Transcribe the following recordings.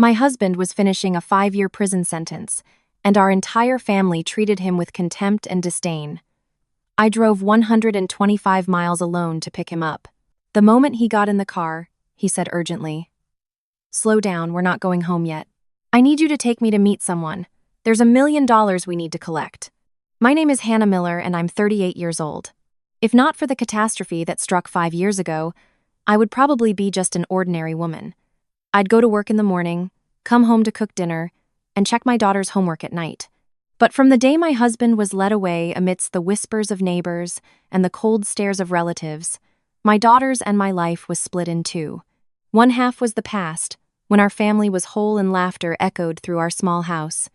My husband was finishing a 5-year prison sentence, and our entire family treated him with contempt and disdain. I drove 125 miles alone to pick him up. The moment he got in the car, he said urgently, "Slow down, we're not going home yet. I need you to take me to meet someone. There's $1 million we need to collect. My name is Hannah Miller and I'm 38 years old. If not for the catastrophe that struck 5 years ago, I would probably be just an ordinary woman. I'd go to work in the morning, come home to cook dinner, and check my daughter's homework at night. But from the day my husband was led away amidst the whispers of neighbors and the cold stares of relatives, my daughter's and my life was split in two. One half was the past, when our family was whole and laughter echoed through our small house.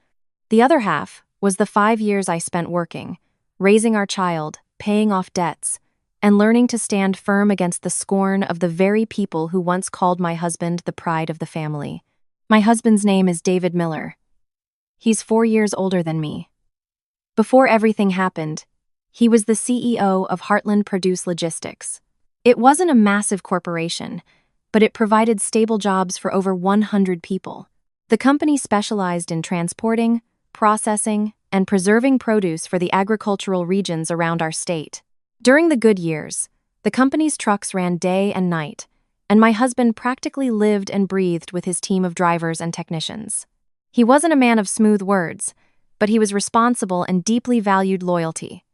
The other half was the 5 years I spent working, raising our child, paying off debts, and learning to stand firm against the scorn of the very people who once called my husband the pride of the family. My husband's name is David Miller. He's 4 years older than me. Before everything happened, he was the CEO of Heartland Produce Logistics. It wasn't a massive corporation, but it provided stable jobs for over 100 people. The company specialized in transporting, processing, and preserving produce for the agricultural regions around our state. During the good years, the company's trucks ran day and night, and my husband practically lived and breathed with his team of drivers and technicians. He wasn't a man of smooth words, but he was responsible and deeply valued loyalty.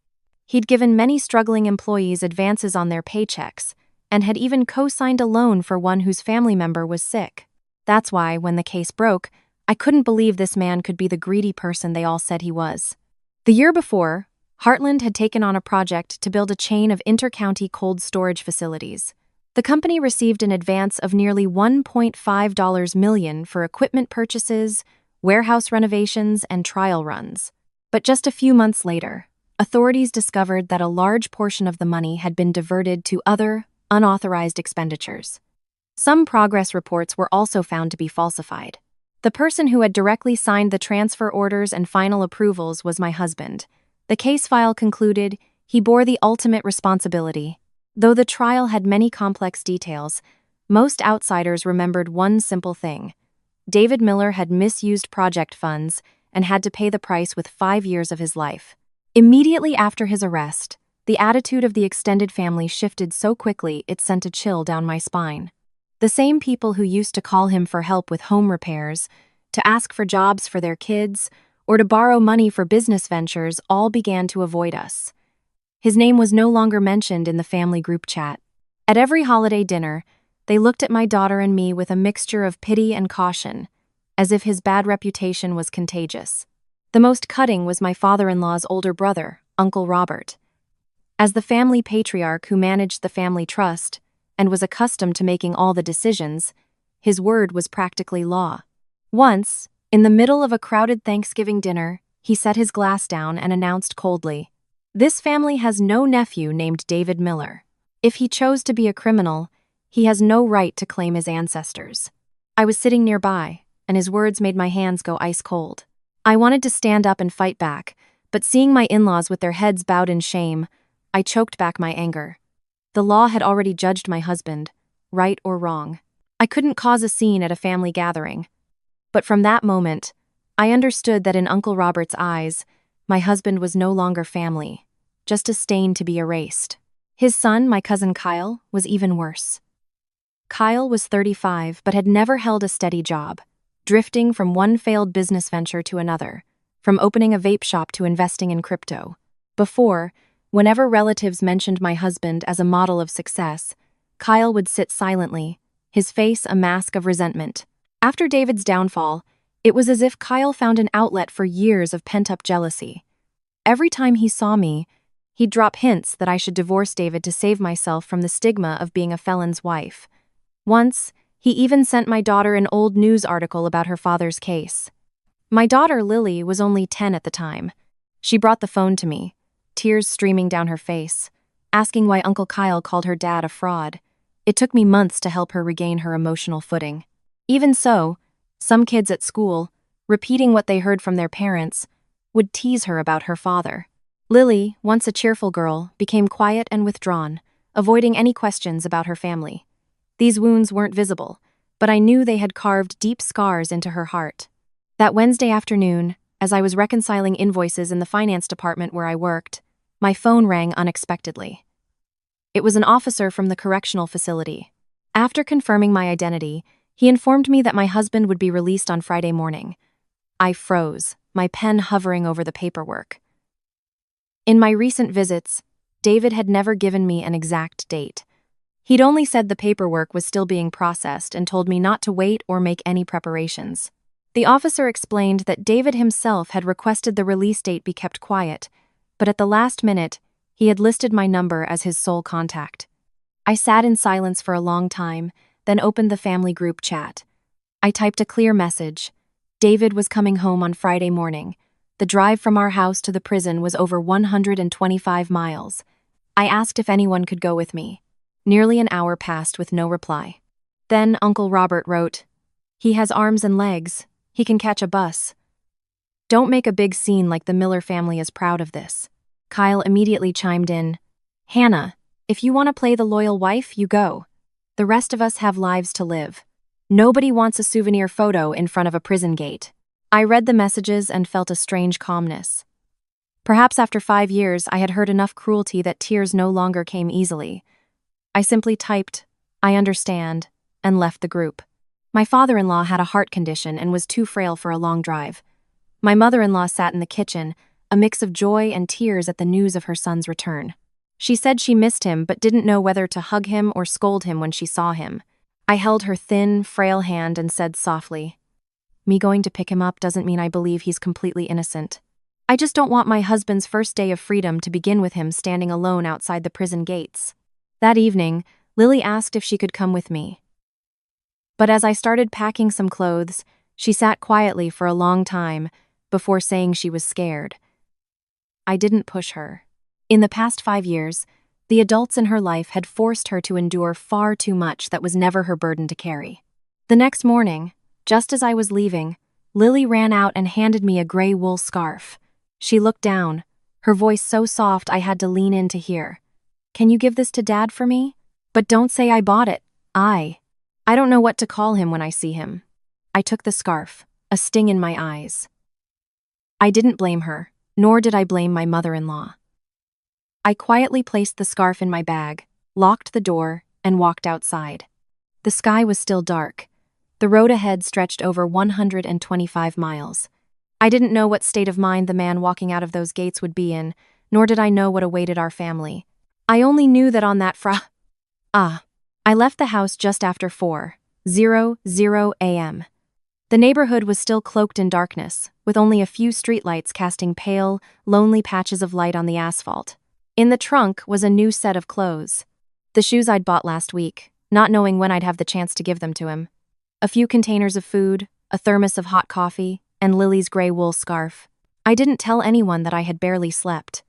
He'd given many struggling employees advances on their paychecks, and had even co-signed a loan for one whose family member was sick. That's why, when the case broke, I couldn't believe this man could be the greedy person they all said he was. The year before, Heartland had taken on a project to build a chain of inter-county cold storage facilities. The company received an advance of nearly $1.5 million for equipment purchases, warehouse renovations, and trial runs. But just a few months later, authorities discovered that a large portion of the money had been diverted to other, unauthorized expenditures. Some progress reports were also found to be falsified. The person who had directly signed the transfer orders and final approvals was my husband. The case file concluded he bore the ultimate responsibility. Though the trial had many complex details, most outsiders remembered one simple thing. David Miller had misused project funds and had to pay the price with 5 years of his life. Immediately after his arrest, the attitude of the extended family shifted so quickly it sent a chill down my spine. The same people who used to call him for help with home repairs, to ask for jobs for their kids, or to borrow money for business ventures all began to avoid us. His name was no longer mentioned in the family group chat. At every holiday dinner, they looked at my daughter and me with a mixture of pity and caution, as if his bad reputation was contagious. The most cutting was my father-in-law's older brother, Uncle Robert. As the family patriarch who managed the family trust and was accustomed to making all the decisions, his word was practically law. Once, in the middle of a crowded Thanksgiving dinner, he set his glass down and announced coldly, "This family has no nephew named David Miller. If he chose to be a criminal, he has no right to claim his ancestors." I was sitting nearby, and his words made my hands go ice cold. I wanted to stand up and fight back, but seeing my in-laws with their heads bowed in shame, I choked back my anger. The law had already judged my husband, right or wrong. I couldn't cause a scene at a family gathering. But from that moment, I understood that in Uncle Robert's eyes, my husband was no longer family, just a stain to be erased. His son, my cousin Kyle, was even worse. Kyle was 35 but had never held a steady job, drifting from one failed business venture to another, from opening a vape shop to investing in crypto. Before, whenever relatives mentioned my husband as a model of success, Kyle would sit silently, his face a mask of resentment. After David's downfall, it was as if Kyle found an outlet for years of pent-up jealousy. Every time he saw me, he'd drop hints that I should divorce David to save myself from the stigma of being a felon's wife. Once, he even sent my daughter an old news article about her father's case. My daughter, Lily, was only 10 at the time. She brought the phone to me, tears streaming down her face, asking why Uncle Kyle called her dad a fraud. It took me months to help her regain her emotional footing. Even so, some kids at school, repeating what they heard from their parents, would tease her about her father. Lily, once a cheerful girl, became quiet and withdrawn, avoiding any questions about her family. These wounds weren't visible, but I knew they had carved deep scars into her heart. That Wednesday afternoon, as I was reconciling invoices in the finance department where I worked, my phone rang unexpectedly. It was an officer from the correctional facility. After confirming my identity, he informed me that my husband would be released on Friday morning. I froze, my pen hovering over the paperwork. In my recent visits, David had never given me an exact date. He'd only said the paperwork was still being processed and told me not to wait or make any preparations. The officer explained that David himself had requested the release date be kept quiet, but at the last minute, he had listed my number as his sole contact. I sat in silence for a long time, then opened the family group chat. I typed a clear message. David was coming home on Friday morning. The drive from our house to the prison was over 125 miles. I asked if anyone could go with me. Nearly an hour passed with no reply. Then Uncle Robert wrote, "He has arms and legs. He can catch a bus. Don't make a big scene like the Miller family is proud of this." Kyle immediately chimed in, "Hannah, if you want to play the loyal wife, you go. The rest of us have lives to live. Nobody wants a souvenir photo in front of a prison gate." I read the messages and felt a strange calmness. Perhaps after 5 years, I had heard enough cruelty that tears no longer came easily. I simply typed, "I understand," and left the group. My father-in-law had a heart condition and was too frail for a long drive. My mother-in-law sat in the kitchen, a mix of joy and tears at the news of her son's return. She said she missed him but didn't know whether to hug him or scold him when she saw him. I held her thin, frail hand and said softly, "Me going to pick him up doesn't mean I believe he's completely innocent. I just don't want my husband's first day of freedom to begin with him standing alone outside the prison gates." That evening, Lily asked if she could come with me. But as I started packing some clothes, she sat quietly for a long time before saying she was scared. I didn't push her. In the past 5 years, the adults in her life had forced her to endure far too much that was never her burden to carry. The next morning, just as I was leaving, Lily ran out and handed me a gray wool scarf. She looked down, her voice so soft I had to lean in to hear. "Can you give this to Dad for me? But don't say I bought it. I don't know what to call him when I see him." I took the scarf, a sting in my eyes. I didn't blame her, nor did I blame my mother-in-law. I quietly placed the scarf in my bag, locked the door, and walked outside. The sky was still dark. The road ahead stretched over 125 miles. I didn't know what state of mind the man walking out of those gates would be in, nor did I know what awaited our family. I only knew that on that I left the house just after 4:00 a.m. The neighborhood was still cloaked in darkness, with only a few streetlights casting pale, lonely patches of light on the asphalt. In the trunk was a new set of clothes. The shoes I'd bought last week, not knowing when I'd have the chance to give them to him. A few containers of food, a thermos of hot coffee, and Lily's gray wool scarf. I didn't tell anyone that I had barely slept.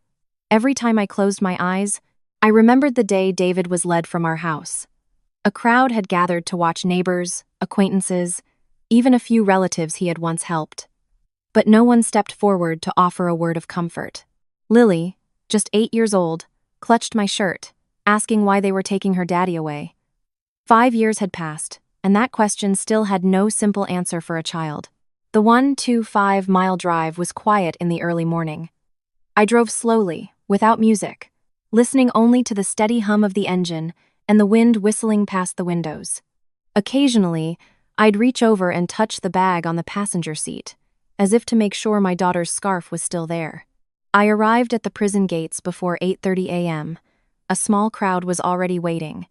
Every time I closed my eyes, I remembered the day David was led from our house. A crowd had gathered to watch neighbors, acquaintances, even a few relatives he had once helped. But no one stepped forward to offer a word of comfort. Lily, just 8 years old, clutched my shirt, asking why they were taking her daddy away. 5 years had passed, and that question still had no simple answer for a child. The 125-mile drive was quiet in the early morning. I drove slowly, without music, listening only to the steady hum of the engine and the wind whistling past the windows. Occasionally, I'd reach over and touch the bag on the passenger seat, as if to make sure my daughter's scarf was still there. I arrived at the prison gates before 8:30 a.m. A small crowd was already waiting.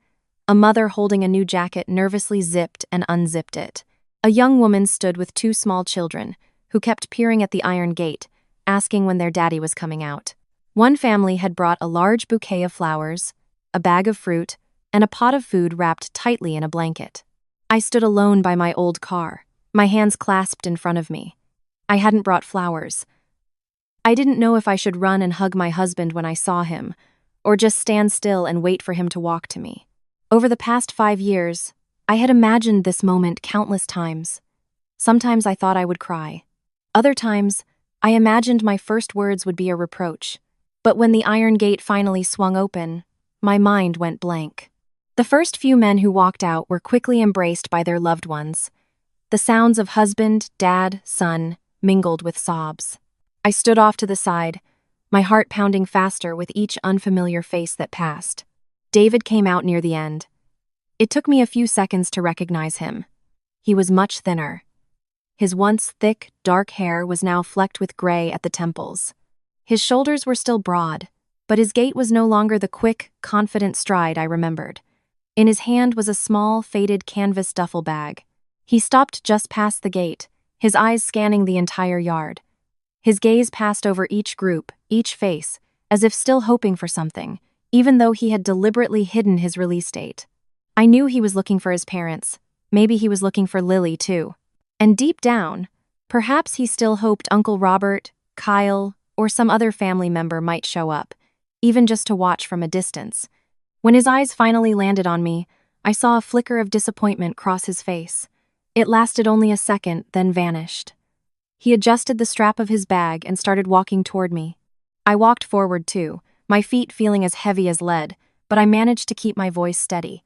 A mother holding a new jacket nervously zipped and unzipped it. A young woman stood with 2 small children, who kept peering at the iron gate, asking when their daddy was coming out. One family had brought a large bouquet of flowers, a bag of fruit, and a pot of food wrapped tightly in a blanket. I stood alone by my old car, my hands clasped in front of me. I hadn't brought flowers. I didn't know if I should run and hug my husband when I saw him, or just stand still and wait for him to walk to me. Over the past 5 years, I had imagined this moment countless times. Sometimes I thought I would cry. Other times, I imagined my first words would be a reproach. But when the iron gate finally swung open, my mind went blank. The first few men who walked out were quickly embraced by their loved ones. The sounds of husband, dad, son mingled with sobs. I stood off to the side, my heart pounding faster with each unfamiliar face that passed. David came out near the end. It took me a few seconds to recognize him. He was much thinner. His once thick, dark hair was now flecked with gray at the temples. His shoulders were still broad, but his gait was no longer the quick, confident stride I remembered. In his hand was a small, faded canvas duffel bag. He stopped just past the gate, his eyes scanning the entire yard. His gaze passed over each group, each face, as if still hoping for something, even though he had deliberately hidden his release date. I knew he was looking for his parents. Maybe he was looking for Lily, too. And deep down, perhaps he still hoped Uncle Robert, Kyle, or some other family member might show up, even just to watch from a distance. When his eyes finally landed on me, I saw a flicker of disappointment cross his face. It lasted only a second, then vanished. He adjusted the strap of his bag and started walking toward me. I walked forward too, my feet feeling as heavy as lead, but I managed to keep my voice steady.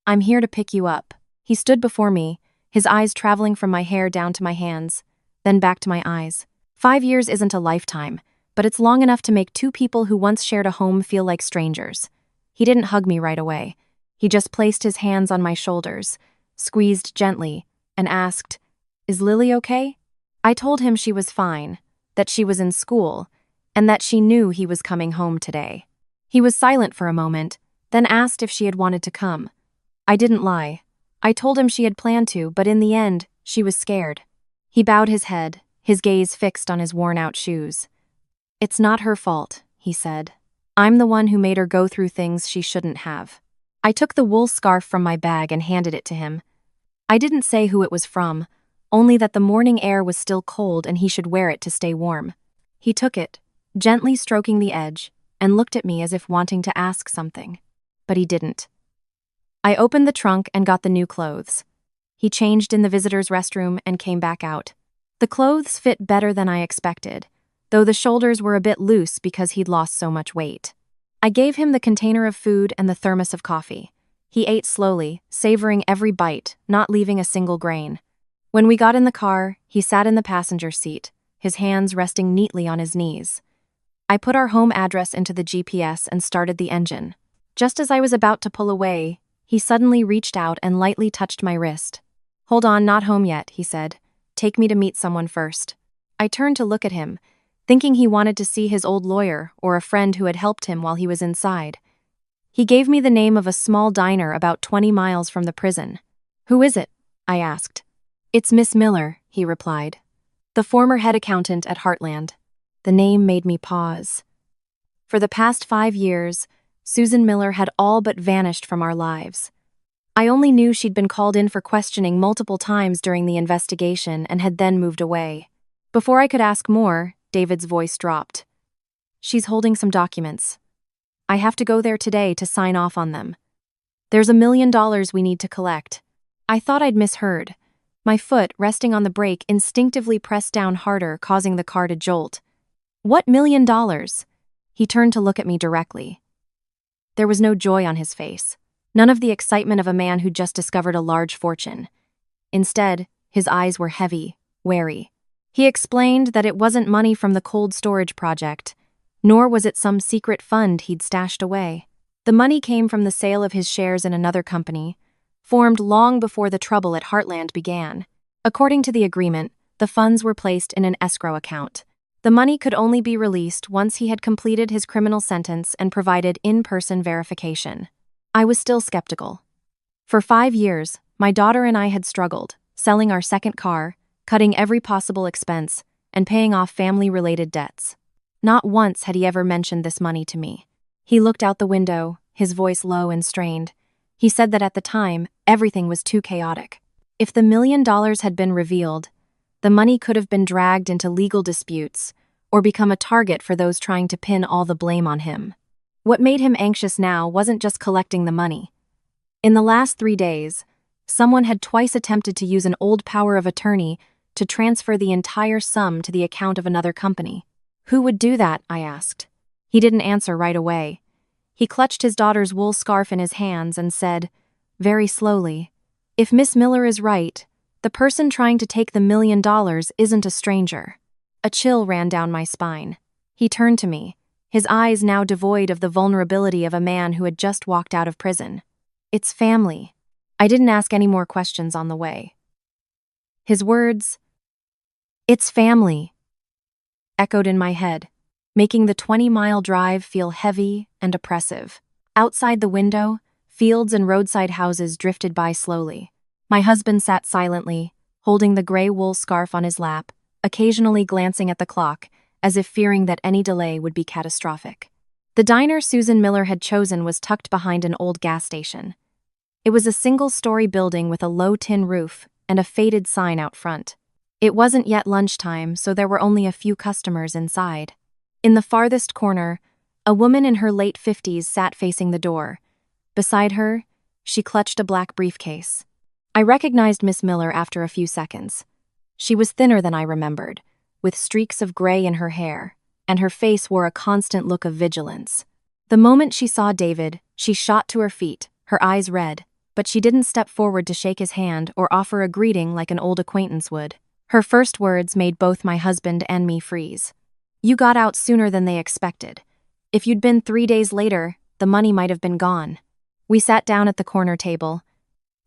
"I'm here to pick you up." He stood before me, his eyes traveling from my hair down to my hands, then back to my eyes. 5 years isn't a lifetime, but it's long enough to make two people who once shared a home feel like strangers. He didn't hug me right away. He just placed his hands on my shoulders, squeezed gently, and asked, "Is Lily okay?" I told him she was fine, that she was in school, and that she knew he was coming home today. He was silent for a moment, then asked if she had wanted to come. I didn't lie. I told him she had planned to, but in the end, she was scared. He bowed his head, his gaze fixed on his worn-out shoes. "It's not her fault," he said. "I'm the one who made her go through things she shouldn't have." I took the wool scarf from my bag and handed it to him. I didn't say who it was from, only that the morning air was still cold and he should wear it to stay warm. He took it, gently stroking the edge, and looked at me as if wanting to ask something. But he didn't. I opened the trunk and got the new clothes. He changed in the visitor's restroom and came back out. The clothes fit better than I expected, though the shoulders were a bit loose because he'd lost so much weight. I gave him the container of food and the thermos of coffee. He ate slowly, savoring every bite, not leaving a single grain. When we got in the car, he sat in the passenger seat, his hands resting neatly on his knees. I put our home address into the GPS and started the engine. Just as I was about to pull away, he suddenly reached out and lightly touched my wrist. "Hold on, not home yet," he said. "Take me to meet someone first." I turned to look at him, thinking he wanted to see his old lawyer or a friend who had helped him while he was inside. He gave me the name of a small diner about 20 miles from the prison. "Who is it?" I asked. "It's Miss Miller," he replied. "The former head accountant at Heartland." The name made me pause. For the past 5 years, Susan Miller had all but vanished from our lives. I only knew she'd been called in for questioning multiple times during the investigation and had then moved away. Before I could ask more, David's voice dropped. "She's holding some documents. I have to go there today to sign off on them. There's $1 million we need to collect." I thought I'd misheard. My foot, resting on the brake, instinctively pressed down harder, causing the car to jolt. "What $1 million?" He turned to look at me directly. There was no joy on his face, none of the excitement of a man who'd just discovered a large fortune. Instead, his eyes were heavy, wary. He explained that it wasn't money from the cold storage project, nor was it some secret fund he'd stashed away. The money came from the sale of his shares in another company, formed long before the trouble at Heartland began. According to the agreement, the funds were placed in an escrow account. The money could only be released once he had completed his criminal sentence and provided in-person verification. I was still skeptical. For 5 years, my daughter and I had struggled, selling our second car, cutting every possible expense, and paying off family-related debts. Not once had he ever mentioned this money to me. He looked out the window, his voice low and strained. He said that at the time, everything was too chaotic. If the $1 million had been revealed, the money could have been dragged into legal disputes or become a target for those trying to pin all the blame on him. What made him anxious now wasn't just collecting the money. In the last 3 days, someone had twice attempted to use an old power of attorney to transfer the entire sum to the account of another company. "Who would do that?" I asked. He didn't answer right away. He clutched his daughter's wool scarf in his hands and said, very slowly, "If Miss Miller is right, the person trying to take the $1 million isn't a stranger." A chill ran down my spine. He turned to me, his eyes now devoid of the vulnerability of a man who had just walked out of prison. "It's family." I didn't ask any more questions on the way. His words, "It's family," echoed in my head, making the 20-mile drive feel heavy and oppressive. Outside the window, fields and roadside houses drifted by slowly. My husband sat silently, holding the gray wool scarf on his lap, occasionally glancing at the clock, as if fearing that any delay would be catastrophic. The diner Susan Miller had chosen was tucked behind an old gas station. It was a single-story building with a low tin roof and a faded sign out front. It wasn't yet lunchtime, so there were only a few customers inside. In the farthest corner, a woman in her late 50s sat facing the door. Beside her, she clutched a black briefcase. I recognized Miss Miller after a few seconds. She was thinner than I remembered, with streaks of gray in her hair, and her face wore a constant look of vigilance. The moment she saw David, she shot to her feet, her eyes red, but she didn't step forward to shake his hand or offer a greeting like an old acquaintance would. Her first words made both my husband and me freeze. "You got out sooner than they expected. If you'd been 3 days later, the money might have been gone." We sat down at the corner table.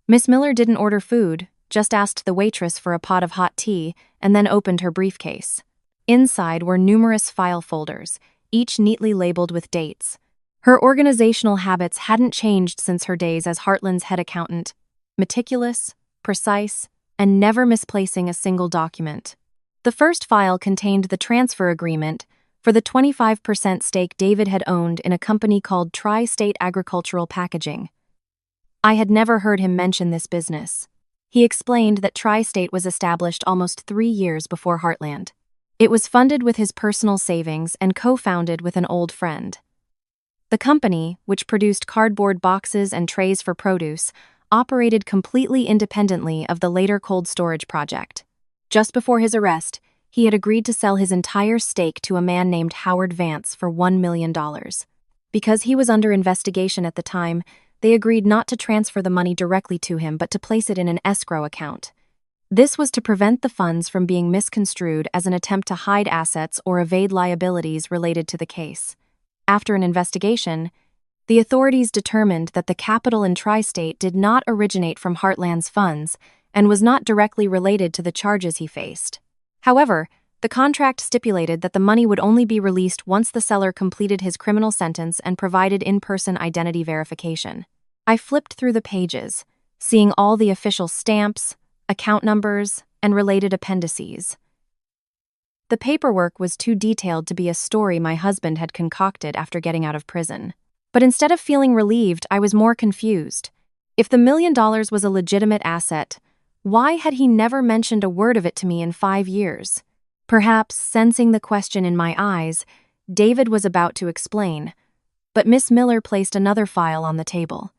Miss Miller didn't order food, just asked the waitress for a pot of hot tea, and then opened her briefcase. Inside were numerous file folders, each neatly labeled with dates. Her organizational habits hadn't changed since her days as Heartland's head accountant: meticulous, precise, and never misplacing a single document. The first file contained the transfer agreement for the 25% stake David had owned in a company called Tri-State Agricultural Packaging. I had never heard him mention this business. He explained that Tri-State was established almost 3 years before Heartland. It was funded with his personal savings and co-founded with an old friend. The company, which produced cardboard boxes and trays for produce, operated completely independently of the later cold storage project. Just before his arrest, he had agreed to sell his entire stake to a man named Howard Vance for $1 million. Because he was under investigation at the time, they agreed not to transfer the money directly to him but to place it in an escrow account. This was to prevent the funds from being misconstrued as an attempt to hide assets or evade liabilities related to the case. After an investigation, the authorities determined that the capital in Tri-State did not originate from Heartland's funds and was not directly related to the charges he faced. However, the contract stipulated that the money would only be released once the seller completed his criminal sentence and provided in-person identity verification. I flipped through the pages, seeing all the official stamps, account numbers, and related appendices. The paperwork was too detailed to be a story my husband had concocted after getting out of prison. But instead of feeling relieved, I was more confused. If the $1 million was a legitimate asset, why had he never mentioned a word of it to me in 5 years? Perhaps, sensing the question in my eyes, David was about to explain, but Miss Miller placed another file on the table.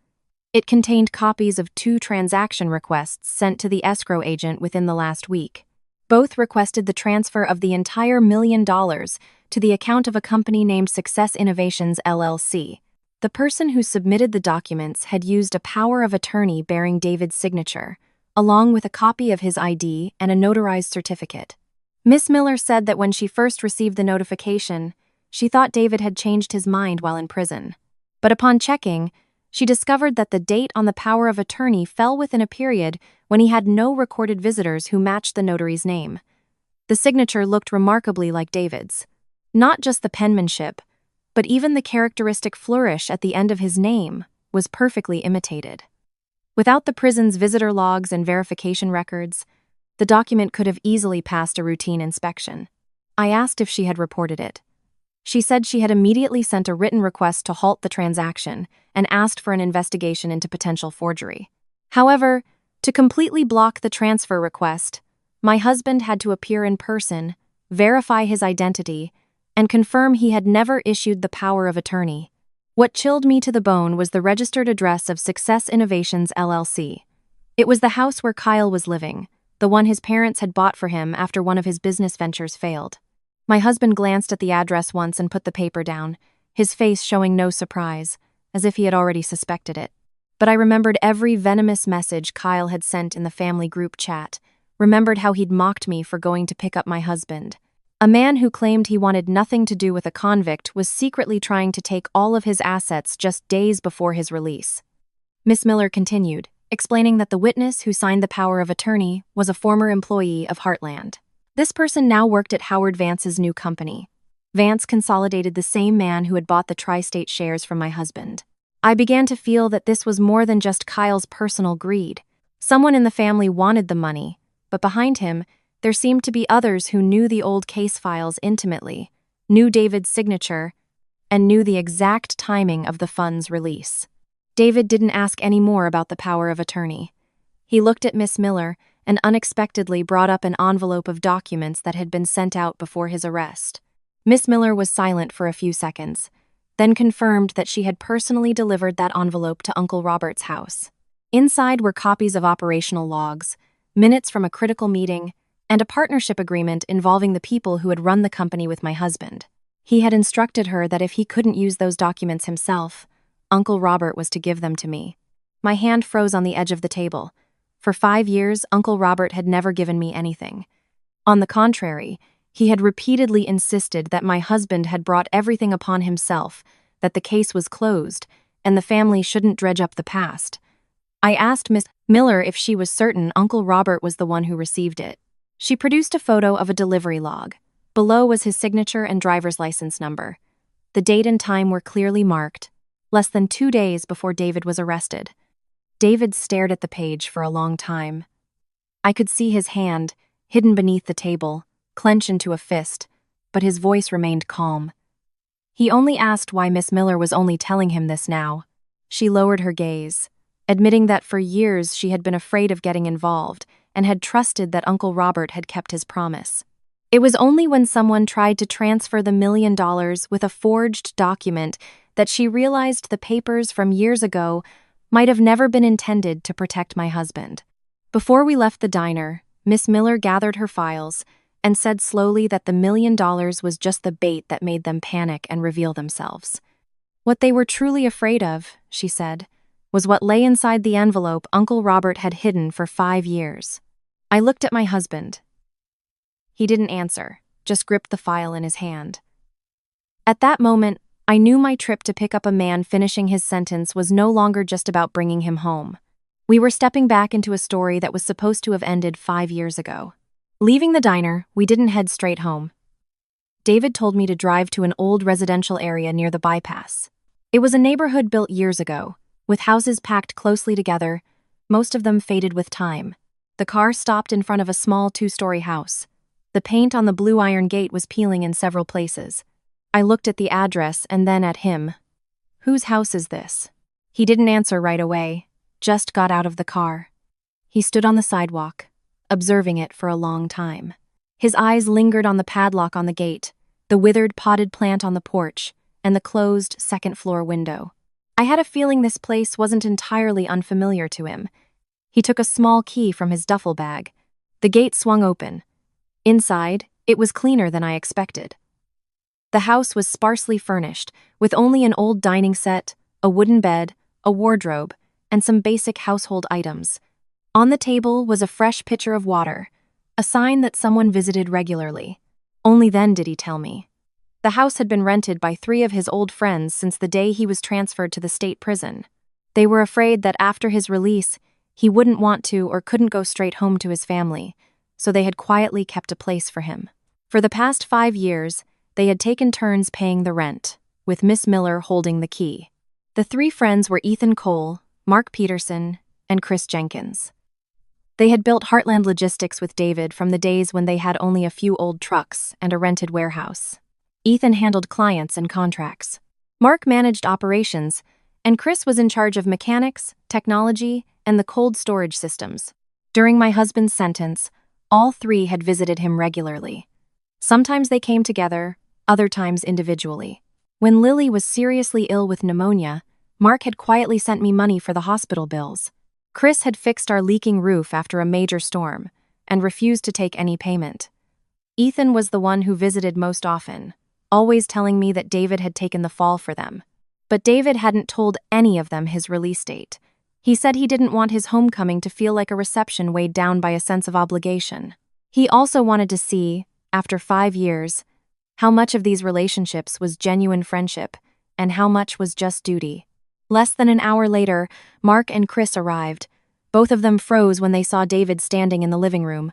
It contained copies of 2 transaction requests sent to the escrow agent within the last week. Both requested the transfer of the entire $1 million to the account of a company named Success Innovations, LLC. The person who submitted the documents had used a power of attorney bearing David's signature, along with a copy of his ID and a notarized certificate. Miss Miller said that when she first received the notification, she thought David had changed his mind while in prison. But upon checking, she discovered that the date on the power of attorney fell within a period when he had no recorded visitors who matched the notary's name. The signature looked remarkably like David's. Not just the penmanship, but even the characteristic flourish at the end of his name was perfectly imitated. Without the prison's visitor logs and verification records, the document could have easily passed a routine inspection. I asked if she had reported it. She said she had immediately sent a written request to halt the transaction and asked for an investigation into potential forgery. However, to completely block the transfer request, my husband had to appear in person, verify his identity, and confirm he had never issued the power of attorney. What chilled me to the bone was the registered address of Success Innovations, LLC. It was the house where Kyle was living, the one his parents had bought for him after one of his business ventures failed. My husband glanced at the address once and put the paper down, his face showing no surprise, as if he had already suspected it. But I remembered every venomous message Kyle had sent in the family group chat, remembered how he'd mocked me for going to pick up my husband. A man who claimed he wanted nothing to do with a convict was secretly trying to take all of his assets just days before his release. Miss Miller continued, explaining that the witness who signed the power of attorney was a former employee of Heartland. This person now worked at Howard Vance's new company. Vance consolidated the same man who had bought the Tri-State shares from my husband. I began to feel that this was more than just Kyle's personal greed. Someone in the family wanted the money, but behind him, there seemed to be others who knew the old case files intimately, knew David's signature, and knew the exact timing of the funds' release. David didn't ask any more about the power of attorney. He looked at Miss Miller and unexpectedly brought up an envelope of documents that had been sent out before his arrest. Miss Miller was silent for a few seconds, then confirmed that she had personally delivered that envelope to Uncle Robert's house. Inside were copies of operational logs, minutes from a critical meeting, and a partnership agreement involving the people who had run the company with my husband. He had instructed her that if he couldn't use those documents himself, Uncle Robert was to give them to me. My hand froze on the edge of the table. For 5 years, Uncle Robert had never given me anything. On the contrary, he had repeatedly insisted that my husband had brought everything upon himself, that the case was closed, and the family shouldn't dredge up the past. I asked Miss Miller if she was certain Uncle Robert was the one who received it. She produced a photo of a delivery log. Below was his signature and driver's license number. The date and time were clearly marked, less than 2 days before David was arrested. David stared at the page for a long time. I could see his hand, hidden beneath the table, clench into a fist, but his voice remained calm. He only asked why Miss Miller was only telling him this now. She lowered her gaze, admitting that for years she had been afraid of getting involved and had trusted that Uncle Robert had kept his promise. It was only when someone tried to transfer the $1 million with a forged document that she realized the papers from years ago might have never been intended to protect my husband. Before we left the diner, Miss Miller gathered her files and said slowly that the $1 million was just the bait that made them panic and reveal themselves. What they were truly afraid of, she said, was what lay inside the envelope Uncle Robert had hidden for 5 years. I looked at my husband. He didn't answer, just gripped the file in his hand. At that moment, I knew my trip to pick up a man finishing his sentence was no longer just about bringing him home. We were stepping back into a story that was supposed to have ended 5 years ago. Leaving the diner, we didn't head straight home. David told me to drive to an old residential area near the bypass. It was a neighborhood built years ago, with houses packed closely together, most of them faded with time. The car stopped in front of a small 2-story house. The paint on the blue iron gate was peeling in several places. I looked at the address and then at him. Whose house is this? He didn't answer right away, just got out of the car. He stood on the sidewalk, observing it for a long time. His eyes lingered on the padlock on the gate, the withered potted plant on the porch, and the closed second-floor window. I had a feeling this place wasn't entirely unfamiliar to him. He took a small key from his duffel bag. The gate swung open. Inside, it was cleaner than I expected. The house was sparsely furnished, with only an old dining set, a wooden bed, a wardrobe, and some basic household items. On the table was a fresh pitcher of water, a sign that someone visited regularly. Only then did he tell me. The house had been rented by 3 of his old friends since the day he was transferred to the state prison. They were afraid that after his release, he wouldn't want to or couldn't go straight home to his family, so they had quietly kept a place for him. For the past 5 years, they had taken turns paying the rent, with Miss Miller holding the key. The 3 friends were Ethan Cole, Mark Peterson, and Chris Jenkins. They had built Heartland Logistics with David from the days when they had only a few old trucks and a rented warehouse. Ethan handled clients and contracts. Mark managed operations, and Chris was in charge of mechanics, technology, and the cold storage systems. During my husband's sentence, all 3 had visited him regularly. Sometimes they came together, other times individually. When Lily was seriously ill with pneumonia, Mark had quietly sent me money for the hospital bills. Chris had fixed our leaking roof after a major storm and refused to take any payment. Ethan was the one who visited most often, always telling me that David had taken the fall for them. But David hadn't told any of them his release date. He said he didn't want his homecoming to feel like a reception weighed down by a sense of obligation. He also wanted to see, after 5 years, how much of these relationships was genuine friendship and how much was just duty. Less than an hour later, Mark and Chris arrived. Both of them froze when they saw David standing in the living room.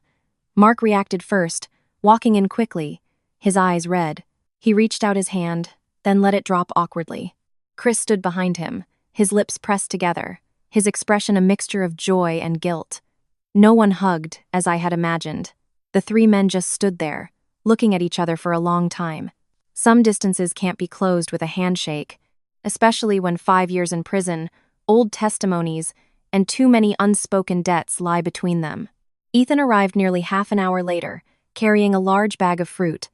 Mark reacted first, walking in quickly, his eyes red. He reached out his hand, then let it drop awkwardly. Chris stood behind him, his lips pressed together, his expression a mixture of joy and guilt. No one hugged, as I had imagined. The 3 men just stood there, looking at each other for a long time. Some distances can't be closed with a handshake, especially when 5 years in prison, old testimonies, and too many unspoken debts lie between them. Ethan arrived nearly half an hour later, carrying a large bag of fruit.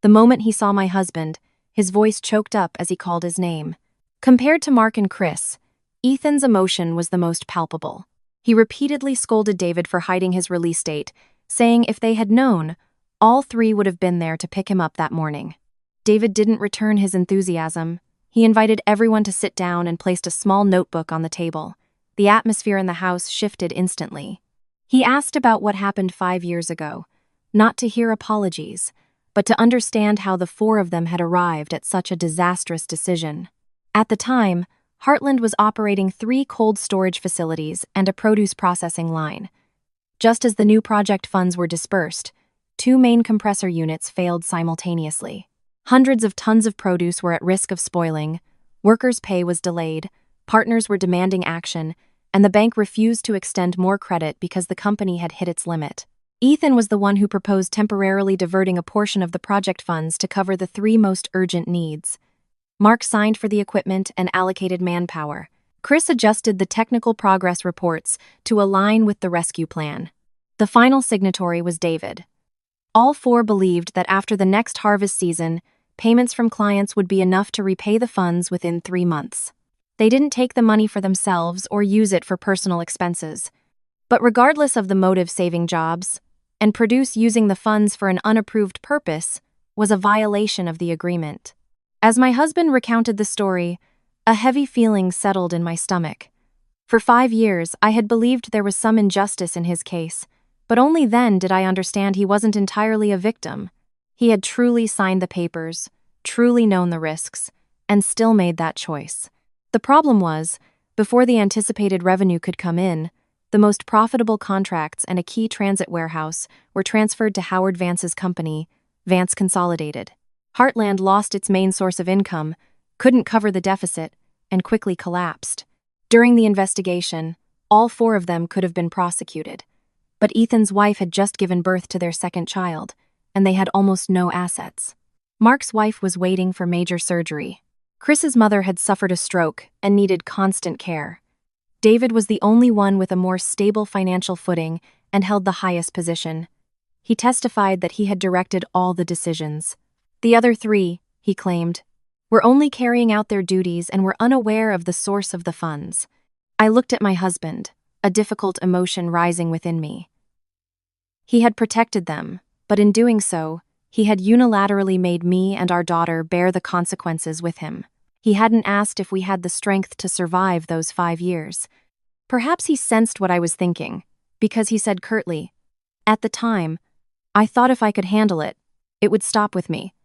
The moment he saw my husband, his voice choked up as he called his name. Compared to Mark and Chris, Ethan's emotion was the most palpable. He repeatedly scolded David for hiding his release date, saying if they had known, all 3 would have been there to pick him up that morning. David didn't return his enthusiasm. He invited everyone to sit down and placed a small notebook on the table. The atmosphere in the house shifted instantly. He asked about what happened 5 years ago, not to hear apologies, but to understand how the 4 of them had arrived at such a disastrous decision. At the time, Heartland was operating 3 cold storage facilities and a produce processing line. Just as the new project funds were dispersed, 2 main compressor units failed simultaneously. Hundreds of tons of produce were at risk of spoiling, workers' pay was delayed, partners were demanding action, and the bank refused to extend more credit because the company had hit its limit. Ethan was the one who proposed temporarily diverting a portion of the project funds to cover the 3 most urgent needs. Mark signed for the equipment and allocated manpower. Chris adjusted the technical progress reports to align with the rescue plan. The final signatory was David. All 4 believed that after the next harvest season, payments from clients would be enough to repay the funds within 3 months. They didn't take the money for themselves or use it for personal expenses. But regardless of the motive, saving jobs and produce using the funds for an unapproved purpose was a violation of the agreement. As my husband recounted the story, a heavy feeling settled in my stomach. For 5 years, I had believed there was some injustice in his case, but only then did I understand he wasn't entirely a victim. He had truly signed the papers, truly known the risks, and still made that choice. The problem was, before the anticipated revenue could come in, the most profitable contracts and a key transit warehouse were transferred to Howard Vance's company, Vance Consolidated. Heartland lost its main source of income, couldn't cover the deficit, and quickly collapsed. During the investigation, all 4 of them could have been prosecuted. But Ethan's wife had just given birth to their 2nd child, and they had almost no assets. Mark's wife was waiting for major surgery. Chris's mother had suffered a stroke and needed constant care. David was the only one with a more stable financial footing and held the highest position. He testified that he had directed all the decisions. The other 3, he claimed, were only carrying out their duties and were unaware of the source of the funds. I looked at my husband, a difficult emotion rising within me. He had protected them, but in doing so, he had unilaterally made me and our daughter bear the consequences with him. He hadn't asked if we had the strength to survive those 5 years. Perhaps he sensed what I was thinking, because he said curtly, "At the time, I thought if I could handle it, it would stop with me."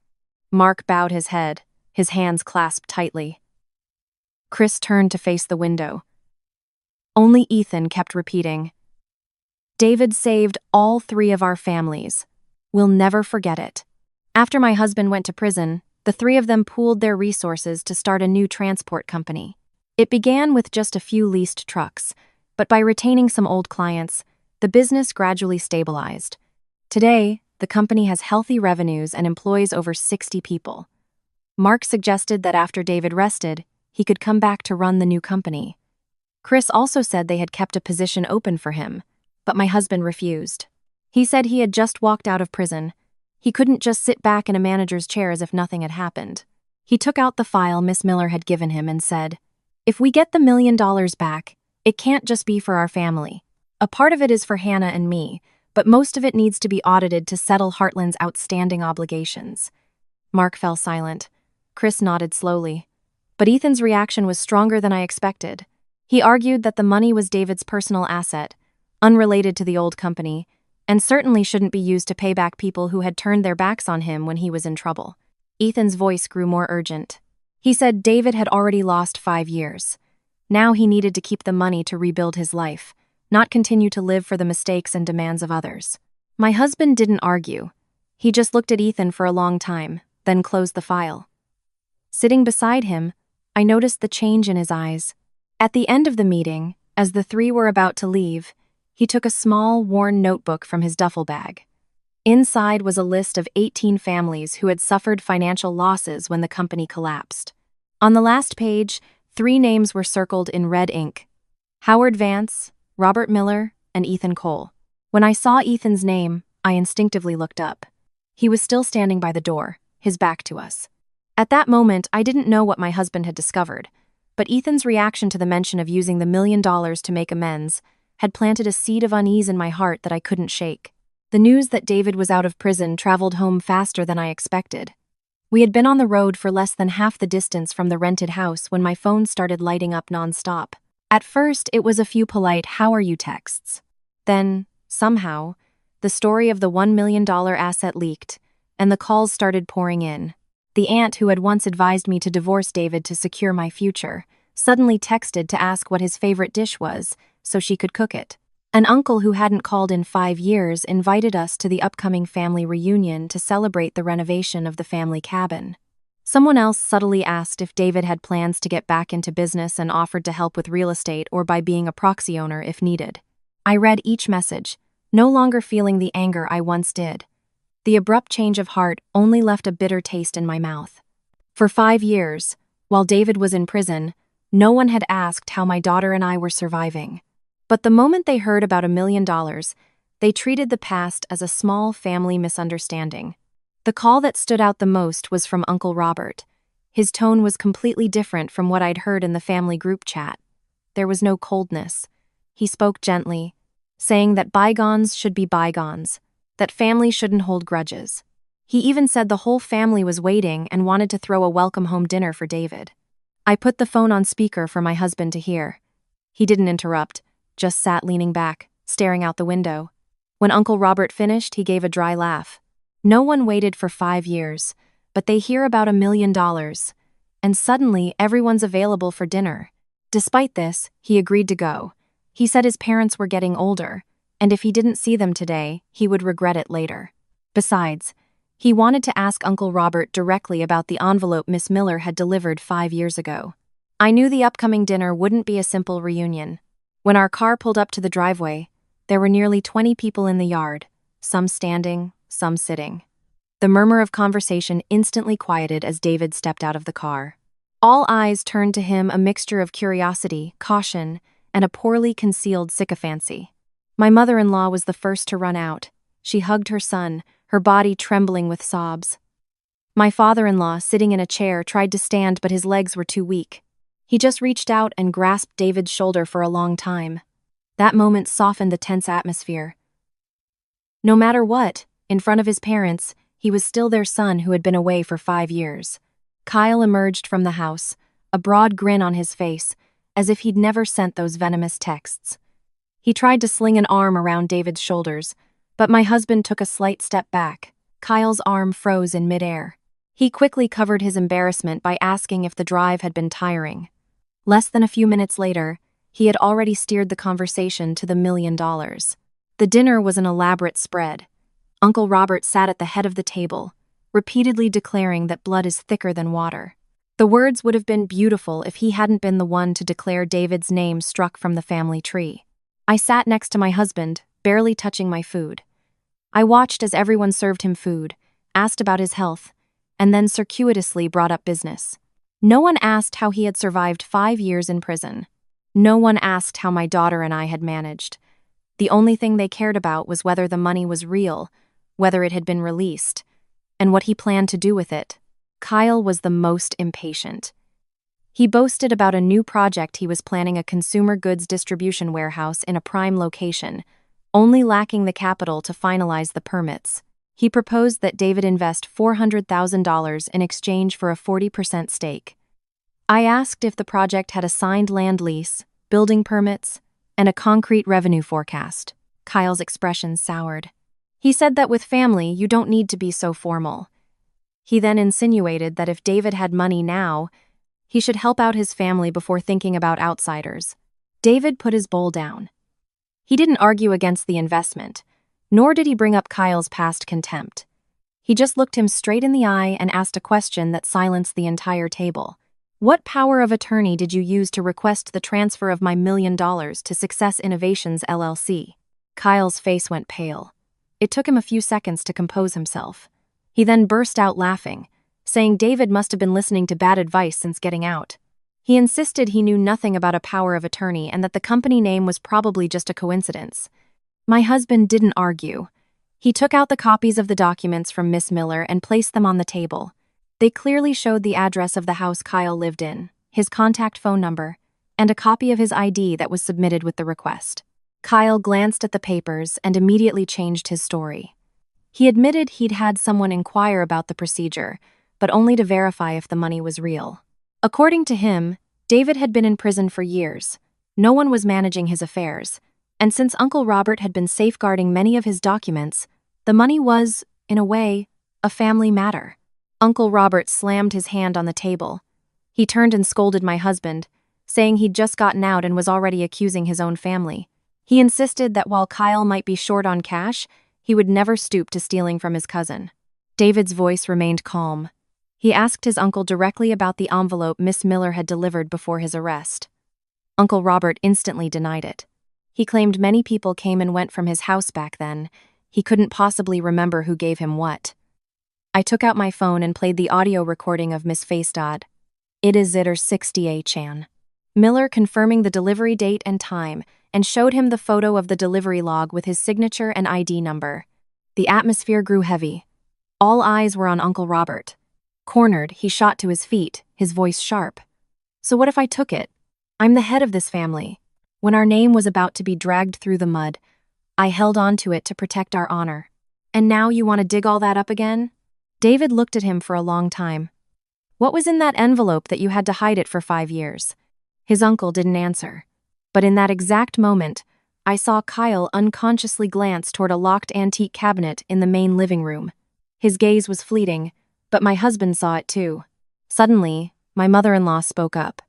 Mark bowed his head, his hands clasped tightly. Chris turned to face the window. Only Ethan kept repeating, "David saved all 3 of our families. We'll never forget it." After my husband went to prison, the 3 of them pooled their resources to start a new transport company. It began with just a few leased trucks, but by retaining some old clients, the business gradually stabilized. Today, the company has healthy revenues and employs over 60 people. Mark suggested that after David rested, he could come back to run the new company. Chris also said they had kept a position open for him, but my husband refused. He said he had just walked out of prison. He couldn't just sit back in a manager's chair as if nothing had happened. He took out the file Miss Miller had given him and said, "If we get the $1 million back, it can't just be for our family. A part of it is for Hannah and me, but most of it needs to be audited to settle Heartland's outstanding obligations." Mark fell silent. Chris nodded slowly. But Ethan's reaction was stronger than I expected. He argued that the money was David's personal asset, unrelated to the old company, and certainly shouldn't be used to pay back people who had turned their backs on him when he was in trouble. Ethan's voice grew more urgent. He said David had already lost 5 years. Now he needed to keep the money to rebuild his life, not continue to live for the mistakes and demands of others. My husband didn't argue. He just looked at Ethan for a long time, then closed the file. Sitting beside him, I noticed the change in his eyes. At the end of the meeting, as the three were about to leave, he took a small, worn notebook from his duffel bag. Inside was a list of 18 families who had suffered financial losses when the company collapsed. On the last page, 3 names were circled in red ink: Howard Vance, Robert Miller, and Ethan Cole. When I saw Ethan's name, I instinctively looked up. He was still standing by the door, his back to us. At that moment, I didn't know what my husband had discovered, but Ethan's reaction to the mention of using the $1 million to make amends had planted a seed of unease in my heart that I couldn't shake. The news that David was out of prison traveled home faster than I expected. We had been on the road for less than half the distance from the rented house when my phone started lighting up nonstop. At first, it was a few polite "how are you" texts. Then, somehow, the story of the $1 million asset leaked, and the calls started pouring in. The aunt who had once advised me to divorce David to secure my future suddenly texted to ask what his favorite dish was so she could cook it. An uncle who hadn't called in 5 years invited us to the upcoming family reunion to celebrate the renovation of the family cabin. Someone else subtly asked if David had plans to get back into business and offered to help with real estate or by being a proxy owner if needed. I read each message, no longer feeling the anger I once did. The abrupt change of heart only left a bitter taste in my mouth. For 5 years, while David was in prison, no one had asked how my daughter and I were surviving. But the moment they heard about $1 million, they treated the past as a small family misunderstanding. The call that stood out the most was from Uncle Robert. His tone was completely different from what I'd heard in the family group chat. There was no coldness. He spoke gently, saying that bygones should be bygones, that family shouldn't hold grudges. He even said the whole family was waiting and wanted to throw a welcome home dinner for David. I put the phone on speaker for my husband to hear. He didn't interrupt, just sat leaning back, staring out the window. When Uncle Robert finished, he gave a dry laugh. No one waited for 5 years, but they hear about $1 million, and suddenly everyone's available for dinner. Despite this, he agreed to go. He said his parents were getting older, and if he didn't see them today, he would regret it later. Besides, he wanted to ask Uncle Robert directly about the envelope Miss Miller had delivered 5 years ago. I knew the upcoming dinner wouldn't be a simple reunion. When our car pulled up to the driveway, there were nearly 20 people in the yard, some standing, some sitting. The murmur of conversation instantly quieted as David stepped out of the car. All eyes turned to him, a mixture of curiosity, caution, and a poorly concealed sycophancy. My mother-in-law was the first to run out. She hugged her son, her body trembling with sobs. My father-in-law, sitting in a chair, tried to stand, but his legs were too weak. He just reached out and grasped David's shoulder for a long time. That moment softened the tense atmosphere. No matter what, in front of his parents, he was still their son who had been away for 5 years. Kyle emerged from the house, a broad grin on his face, as if he'd never sent those venomous texts. He tried to sling an arm around David's shoulders, but my husband took a slight step back. Kyle's arm froze in midair. He quickly covered his embarrassment by asking if the drive had been tiring. Less than a few minutes later, he had already steered the conversation to the $1 million. The dinner was an elaborate spread. Uncle Robert sat at the head of the table, repeatedly declaring that blood is thicker than water. The words would have been beautiful if he hadn't been the one to declare David's name struck from the family tree. I sat next to my husband, barely touching my food. I watched as everyone served him food, asked about his health, and then circuitously brought up business. No one asked how he had survived 5 years in prison. No one asked how my daughter and I had managed. The only thing they cared about was whether the money was real, whether it had been released, and what he planned to do with it. Kyle was the most impatient. He boasted about a new project he was planning, a consumer goods distribution warehouse in a prime location, only lacking the capital to finalize the permits. He proposed that David invest $400,000 in exchange for a 40% stake. I asked if the project had a signed land lease, building permits, and a concrete revenue forecast. Kyle's expression soured. He said that with family, you don't need to be so formal. He then insinuated that if David had money now, he should help out his family before thinking about outsiders. David put his bowl down. He didn't argue against the investment, nor did he bring up Kyle's past contempt. He just looked him straight in the eye and asked a question that silenced the entire table. What power of attorney did you use to request the transfer of my $1 million to Success Innovations LLC? Kyle's face went pale. It took him a few seconds to compose himself. He then burst out laughing, saying David must have been listening to bad advice since getting out. He insisted he knew nothing about a power of attorney and that the company name was probably just a coincidence. My husband didn't argue. He took out the copies of the documents from Miss Miller and placed them on the table. They clearly showed the address of the house Kyle lived in, his contact phone number, and a copy of his ID that was submitted with the request. Kyle glanced at the papers and immediately changed his story. He admitted he'd had someone inquire about the procedure, but only to verify if the money was real. According to him, David had been in prison for years. No one was managing his affairs, and since Uncle Robert had been safeguarding many of his documents, the money was, in a way, a family matter. Uncle Robert slammed his hand on the table. He turned and scolded my husband, saying he'd just gotten out and was already accusing his own family. He insisted that while Kyle might be short on cash, he would never stoop to stealing from his cousin. David's voice remained calm. He asked his uncle directly about the envelope Miss Miller had delivered before his arrest. Uncle Robert instantly denied it. He claimed many people came and went from his house back then. He couldn't possibly remember who gave him what. I took out my phone and played the audio recording of Miss Facedad. It is Zitter 60A Chan. Miller confirming the delivery date and time, and showed him the photo of the delivery log with his signature and ID number. The atmosphere grew heavy. All eyes were on Uncle Robert. Cornered, he shot to his feet, his voice sharp. So what if I took it? I'm the head of this family. When our name was about to be dragged through the mud, I held on to it to protect our honor. And now you want to dig all that up again? David looked at him for a long time. What was in that envelope that you had to hide it for 5 years? His uncle didn't answer. But in that exact moment, I saw Kyle unconsciously glance toward a locked antique cabinet in the main living room. His gaze was fleeting, but my husband saw it too. Suddenly, my mother-in-law spoke up.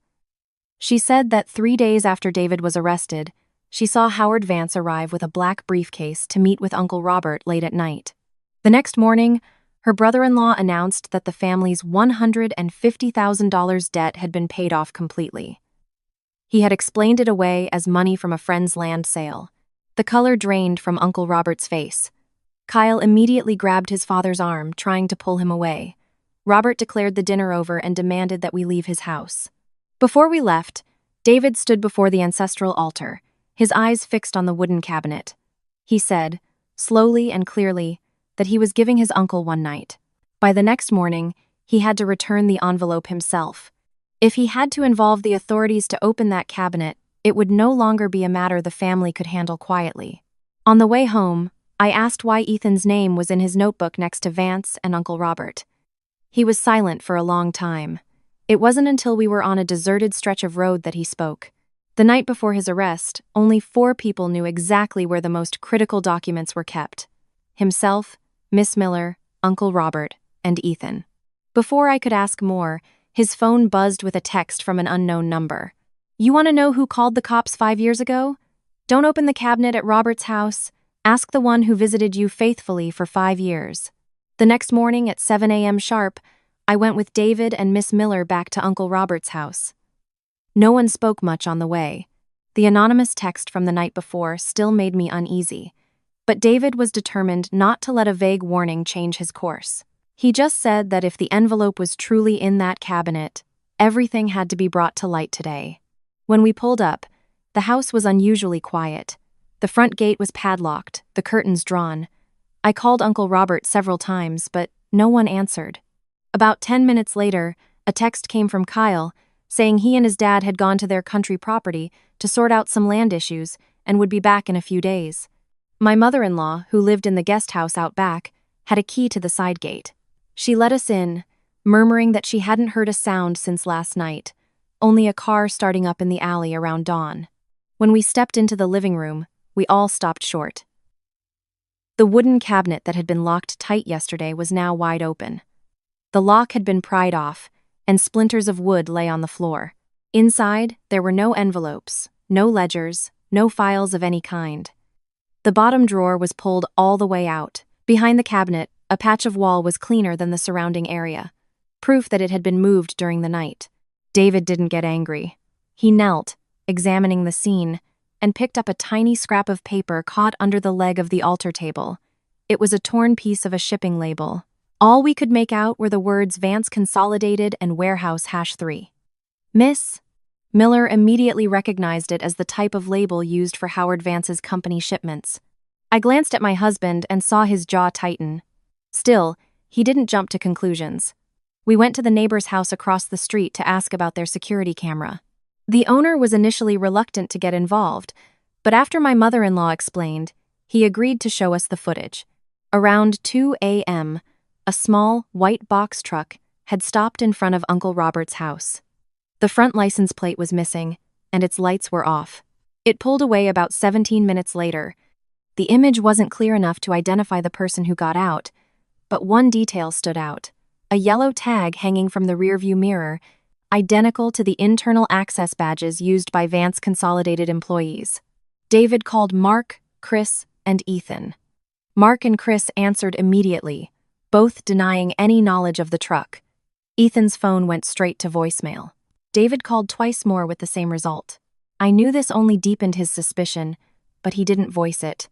She said that 3 days after David was arrested, she saw Howard Vance arrive with a black briefcase to meet with Uncle Robert late at night. The next morning, her brother-in-law announced that the family's $150,000 debt had been paid off completely. He had explained it away as money from a friend's land sale. The color drained from Uncle Robert's face. Kyle immediately grabbed his father's arm, trying to pull him away. Robert declared the dinner over and demanded that we leave his house. Before we left, David stood before the ancestral altar, his eyes fixed on the wooden cabinet. He said, slowly and clearly, that he was giving his uncle one night. By the next morning, he had to return the envelope himself. If he had to involve the authorities to open that cabinet, it would no longer be a matter the family could handle quietly. On the way home, I asked why Ethan's name was in his notebook next to Vance and Uncle Robert. He was silent for a long time. It wasn't until we were on a deserted stretch of road that he spoke. The night before his arrest, only 4 people knew exactly where the most critical documents were kept: himself, Miss Miller, Uncle Robert, and Ethan. Before I could ask more, his phone buzzed with a text from an unknown number. You want to know who called the cops 5 years ago? Don't open the cabinet at Robert's house. Ask the one who visited you faithfully for 5 years. The next morning at 7 a.m. sharp, I went with David and Miss Miller back to Uncle Robert's house. No one spoke much on the way. The anonymous text from the night before still made me uneasy. But David was determined not to let a vague warning change his course. He just said that if the envelope was truly in that cabinet, everything had to be brought to light today. When we pulled up, the house was unusually quiet. The front gate was padlocked, the curtains drawn. I called Uncle Robert several times, but no one answered. About 10 minutes later, a text came from Kyle, saying he and his dad had gone to their country property to sort out some land issues and would be back in a few days. My mother-in-law, who lived in the guest house out back, had a key to the side gate. She let us in, murmuring that she hadn't heard a sound since last night, only a car starting up in the alley around dawn. When we stepped into the living room, we all stopped short. The wooden cabinet that had been locked tight yesterday was now wide open. The lock had been pried off, and splinters of wood lay on the floor. Inside, there were no envelopes, no ledgers, no files of any kind. The bottom drawer was pulled all the way out. Behind the cabinet, a patch of wall was cleaner than the surrounding area, proof that it had been moved during the night. David didn't get angry. He knelt, examining the scene, and picked up a tiny scrap of paper caught under the leg of the altar table. It was a torn piece of a shipping label. All we could make out were the words Vance Consolidated and Warehouse #3. Miss Miller immediately recognized it as the type of label used for Howard Vance's company shipments. I glanced at my husband and saw his jaw tighten. Still, he didn't jump to conclusions. We went to the neighbor's house across the street to ask about their security camera. The owner was initially reluctant to get involved, but after my mother-in-law explained, he agreed to show us the footage. Around 2 a.m., a small, white box truck had stopped in front of Uncle Robert's house. The front license plate was missing, and its lights were off. It pulled away about 17 minutes later. The image wasn't clear enough to identify the person who got out, but one detail stood out: a yellow tag hanging from the rearview mirror, identical to the internal access badges used by Vance Consolidated employees. David called Mark, Chris, and Ethan. Mark and Chris answered immediately, both denying any knowledge of the truck. Ethan's phone went straight to voicemail. David called twice more with the same result. I knew this only deepened his suspicion, but he didn't voice it.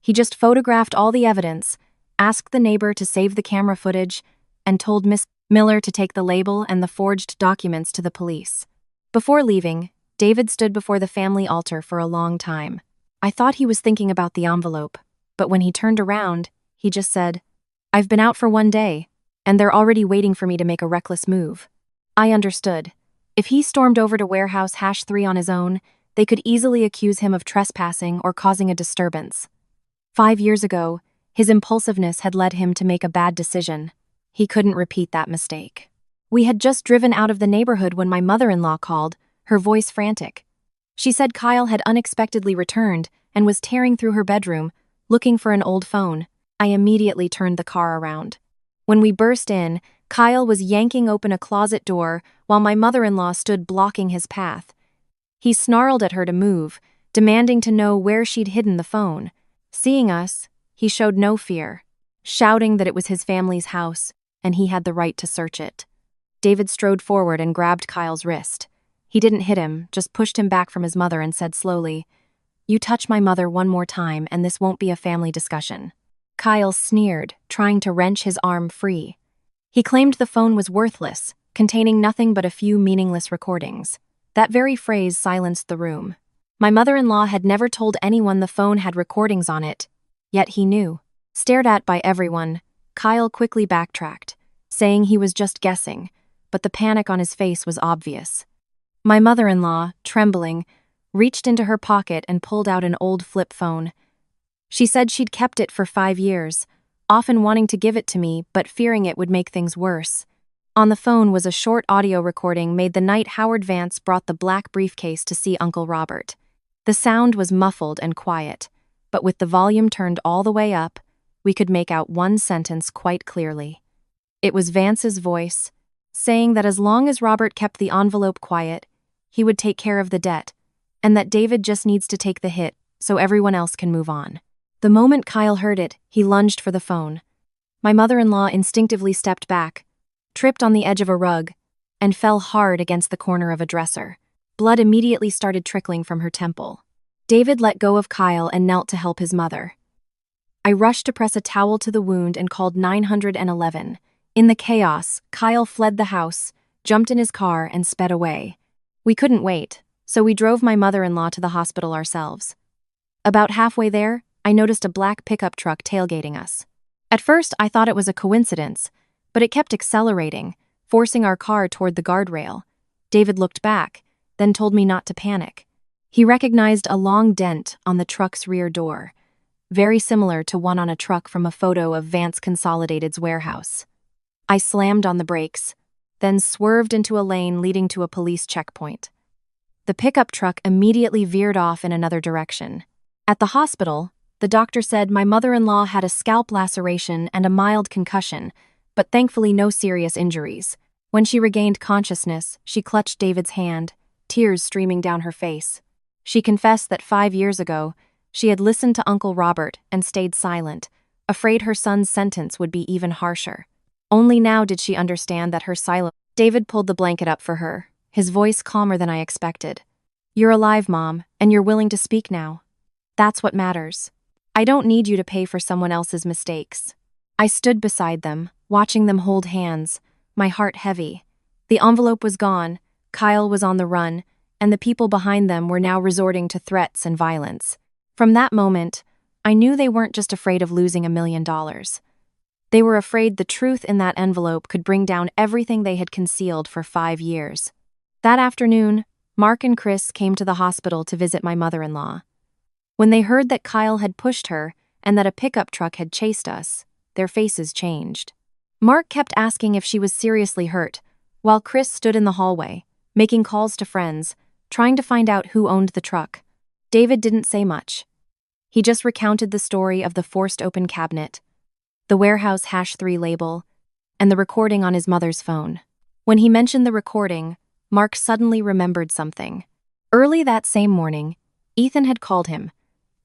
He just photographed all the evidence, asked the neighbor to save the camera footage, and told Miss Miller to take the label and the forged documents to the police. Before leaving, David stood before the family altar for a long time. I thought he was thinking about the envelope, but when he turned around, he just said, "I've been out for one day, and they're already waiting for me to make a reckless move." I understood. If he stormed over to Warehouse #3 on his own, they could easily accuse him of trespassing or causing a disturbance. 5 years ago, his impulsiveness had led him to make a bad decision. He couldn't repeat that mistake. We had just driven out of the neighborhood when my mother-in-law called, her voice frantic. She said Kyle had unexpectedly returned and was tearing through her bedroom, looking for an old phone. I immediately turned the car around. When we burst in, Kyle was yanking open a closet door while my mother-in-law stood blocking his path. He snarled at her to move, demanding to know where she'd hidden the phone. Seeing us, he showed no fear, shouting that it was his family's house and he had the right to search it. David strode forward and grabbed Kyle's wrist. He didn't hit him, just pushed him back from his mother and said slowly, "You touch my mother one more time and this won't be a family discussion." Kyle sneered, trying to wrench his arm free. He claimed the phone was worthless, containing nothing but a few meaningless recordings. That very phrase silenced the room. My mother-in-law had never told anyone the phone had recordings on it, yet he knew. Stared at by everyone, Kyle quickly backtracked, saying he was just guessing, but the panic on his face was obvious. My mother-in-law, trembling, reached into her pocket and pulled out an old flip phone. She said she'd kept it for 5 years, often wanting to give it to me but fearing it would make things worse. On the phone was a short audio recording made the night Howard Vance brought the black briefcase to see Uncle Robert. The sound was muffled and quiet, but with the volume turned all the way up, we could make out one sentence quite clearly. It was Vance's voice, saying that as long as Robert kept the envelope quiet, he would take care of the debt, and that David just needs to take the hit so everyone else can move on. The moment Kyle heard it, he lunged for the phone. My mother-in-law instinctively stepped back, tripped on the edge of a rug, and fell hard against the corner of a dresser. Blood immediately started trickling from her temple. David let go of Kyle and knelt to help his mother. I rushed to press a towel to the wound and called 911. In the chaos, Kyle fled the house, jumped in his car, and sped away. We couldn't wait, so we drove my mother-in-law to the hospital ourselves. About halfway there, I noticed a black pickup truck tailgating us. At first, I thought it was a coincidence, but it kept accelerating, forcing our car toward the guardrail. David looked back, then told me not to panic. He recognized a long dent on the truck's rear door. very similar to one on a truck from a photo of Vance Consolidated's warehouse. I slammed on the brakes, then swerved into a lane leading to a police checkpoint. The pickup truck immediately veered off in another direction. At the hospital, the doctor said my mother-in-law had a scalp laceration and a mild concussion, but thankfully no serious injuries. When she regained consciousness, she clutched David's hand, tears streaming down her face. She confessed that 5 years ago, she had listened to Uncle Robert and stayed silent, afraid her son's sentence would be even harsher. Only now did she understand that her silence. David pulled the blanket up for her, his voice calmer than I expected. "You're alive, Mom, and you're willing to speak now. That's what matters. I don't need you to pay for someone else's mistakes." I stood beside them, watching them hold hands, my heart heavy. The envelope was gone, Kyle was on the run, and the people behind them were now resorting to threats and violence. From that moment, I knew they weren't just afraid of losing $1 million. They were afraid the truth in that envelope could bring down everything they had concealed for 5 years. That afternoon, Mark and Chris came to the hospital to visit my mother-in-law. When they heard that Kyle had pushed her and that a pickup truck had chased us, their faces changed. Mark kept asking if she was seriously hurt, while Chris stood in the hallway, making calls to friends, trying to find out who owned the truck. David didn't say much. He just recounted the story of the forced open cabinet, the warehouse #3 label, and the recording on his mother's phone. When he mentioned the recording, Mark suddenly remembered something. Early that same morning, Ethan had called him,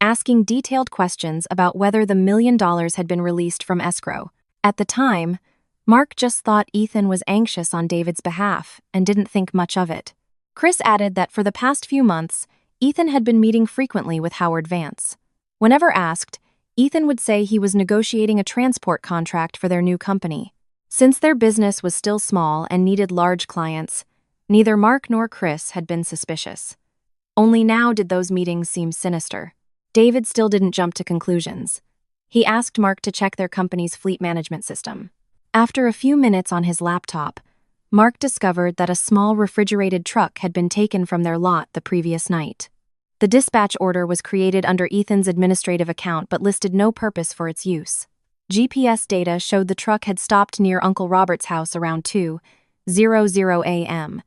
asking detailed questions about whether the $1 million had been released from escrow. At the time, Mark just thought Ethan was anxious on David's behalf and didn't think much of it. Chris added that for the past few months, Ethan had been meeting frequently with Howard Vance. Whenever asked, Ethan would say he was negotiating a transport contract for their new company. Since their business was still small and needed large clients, neither Mark nor Chris had been suspicious. Only now did those meetings seem sinister. David still didn't jump to conclusions. He asked Mark to check their company's fleet management system. After a few minutes on his laptop, Mark discovered that a small refrigerated truck had been taken from their lot the previous night. The dispatch order was created under Ethan's administrative account but listed no purpose for its use. GPS data showed the truck had stopped near Uncle Robert's house around 2:00 a.m.,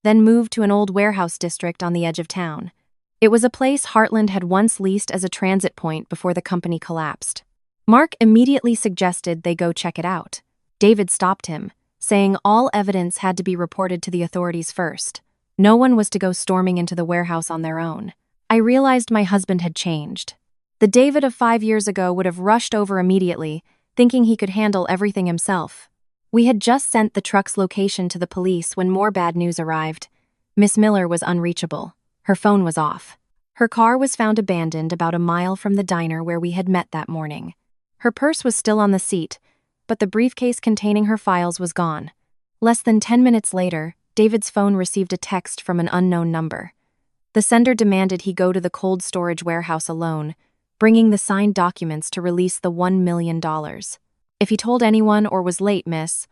then moved to an old warehouse district on the edge of town. It was a place Heartland had once leased as a transit point before the company collapsed. Mark immediately suggested they go check it out. David stopped him, saying all evidence had to be reported to the authorities first. No one was to go storming into the warehouse on their own. I realized my husband had changed. The David of 5 years ago would have rushed over immediately, thinking he could handle everything himself. We had just sent the truck's location to the police when more bad news arrived. Miss Miller was unreachable. Her phone was off. Her car was found abandoned about a mile from the diner where we had met that morning. Her purse was still on the seat, but the briefcase containing her files was gone. Less than 10 minutes later, David's phone received a text from an unknown number. The sender demanded he go to the cold storage warehouse alone, bringing the signed documents to release the $1 million. If he told anyone or was late, Miss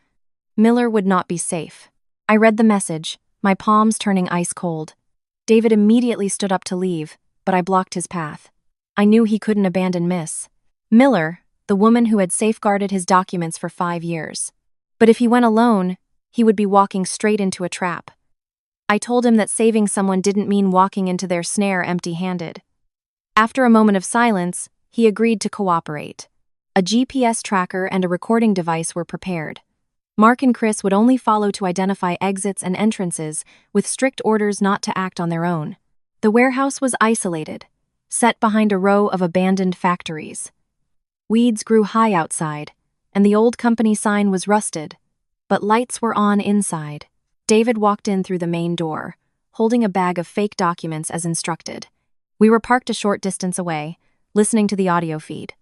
Miller would not be safe. I read the message, my palms turning ice cold. David immediately stood up to leave, but I blocked his path. I knew he couldn't abandon Miss Miller, the woman who had safeguarded his documents for 5 years. But if he went alone, he would be walking straight into a trap. I told him that saving someone didn't mean walking into their snare empty-handed. After a moment of silence, he agreed to cooperate. A GPS tracker and a recording device were prepared. Mark and Chris would only follow to identify exits and entrances, with strict orders not to act on their own. The warehouse was isolated, set behind a row of abandoned factories. Weeds grew high outside, and the old company sign was rusted, but lights were on inside. David walked in through the main door, holding a bag of fake documents as instructed. We were parked a short distance away, listening to the audio feed.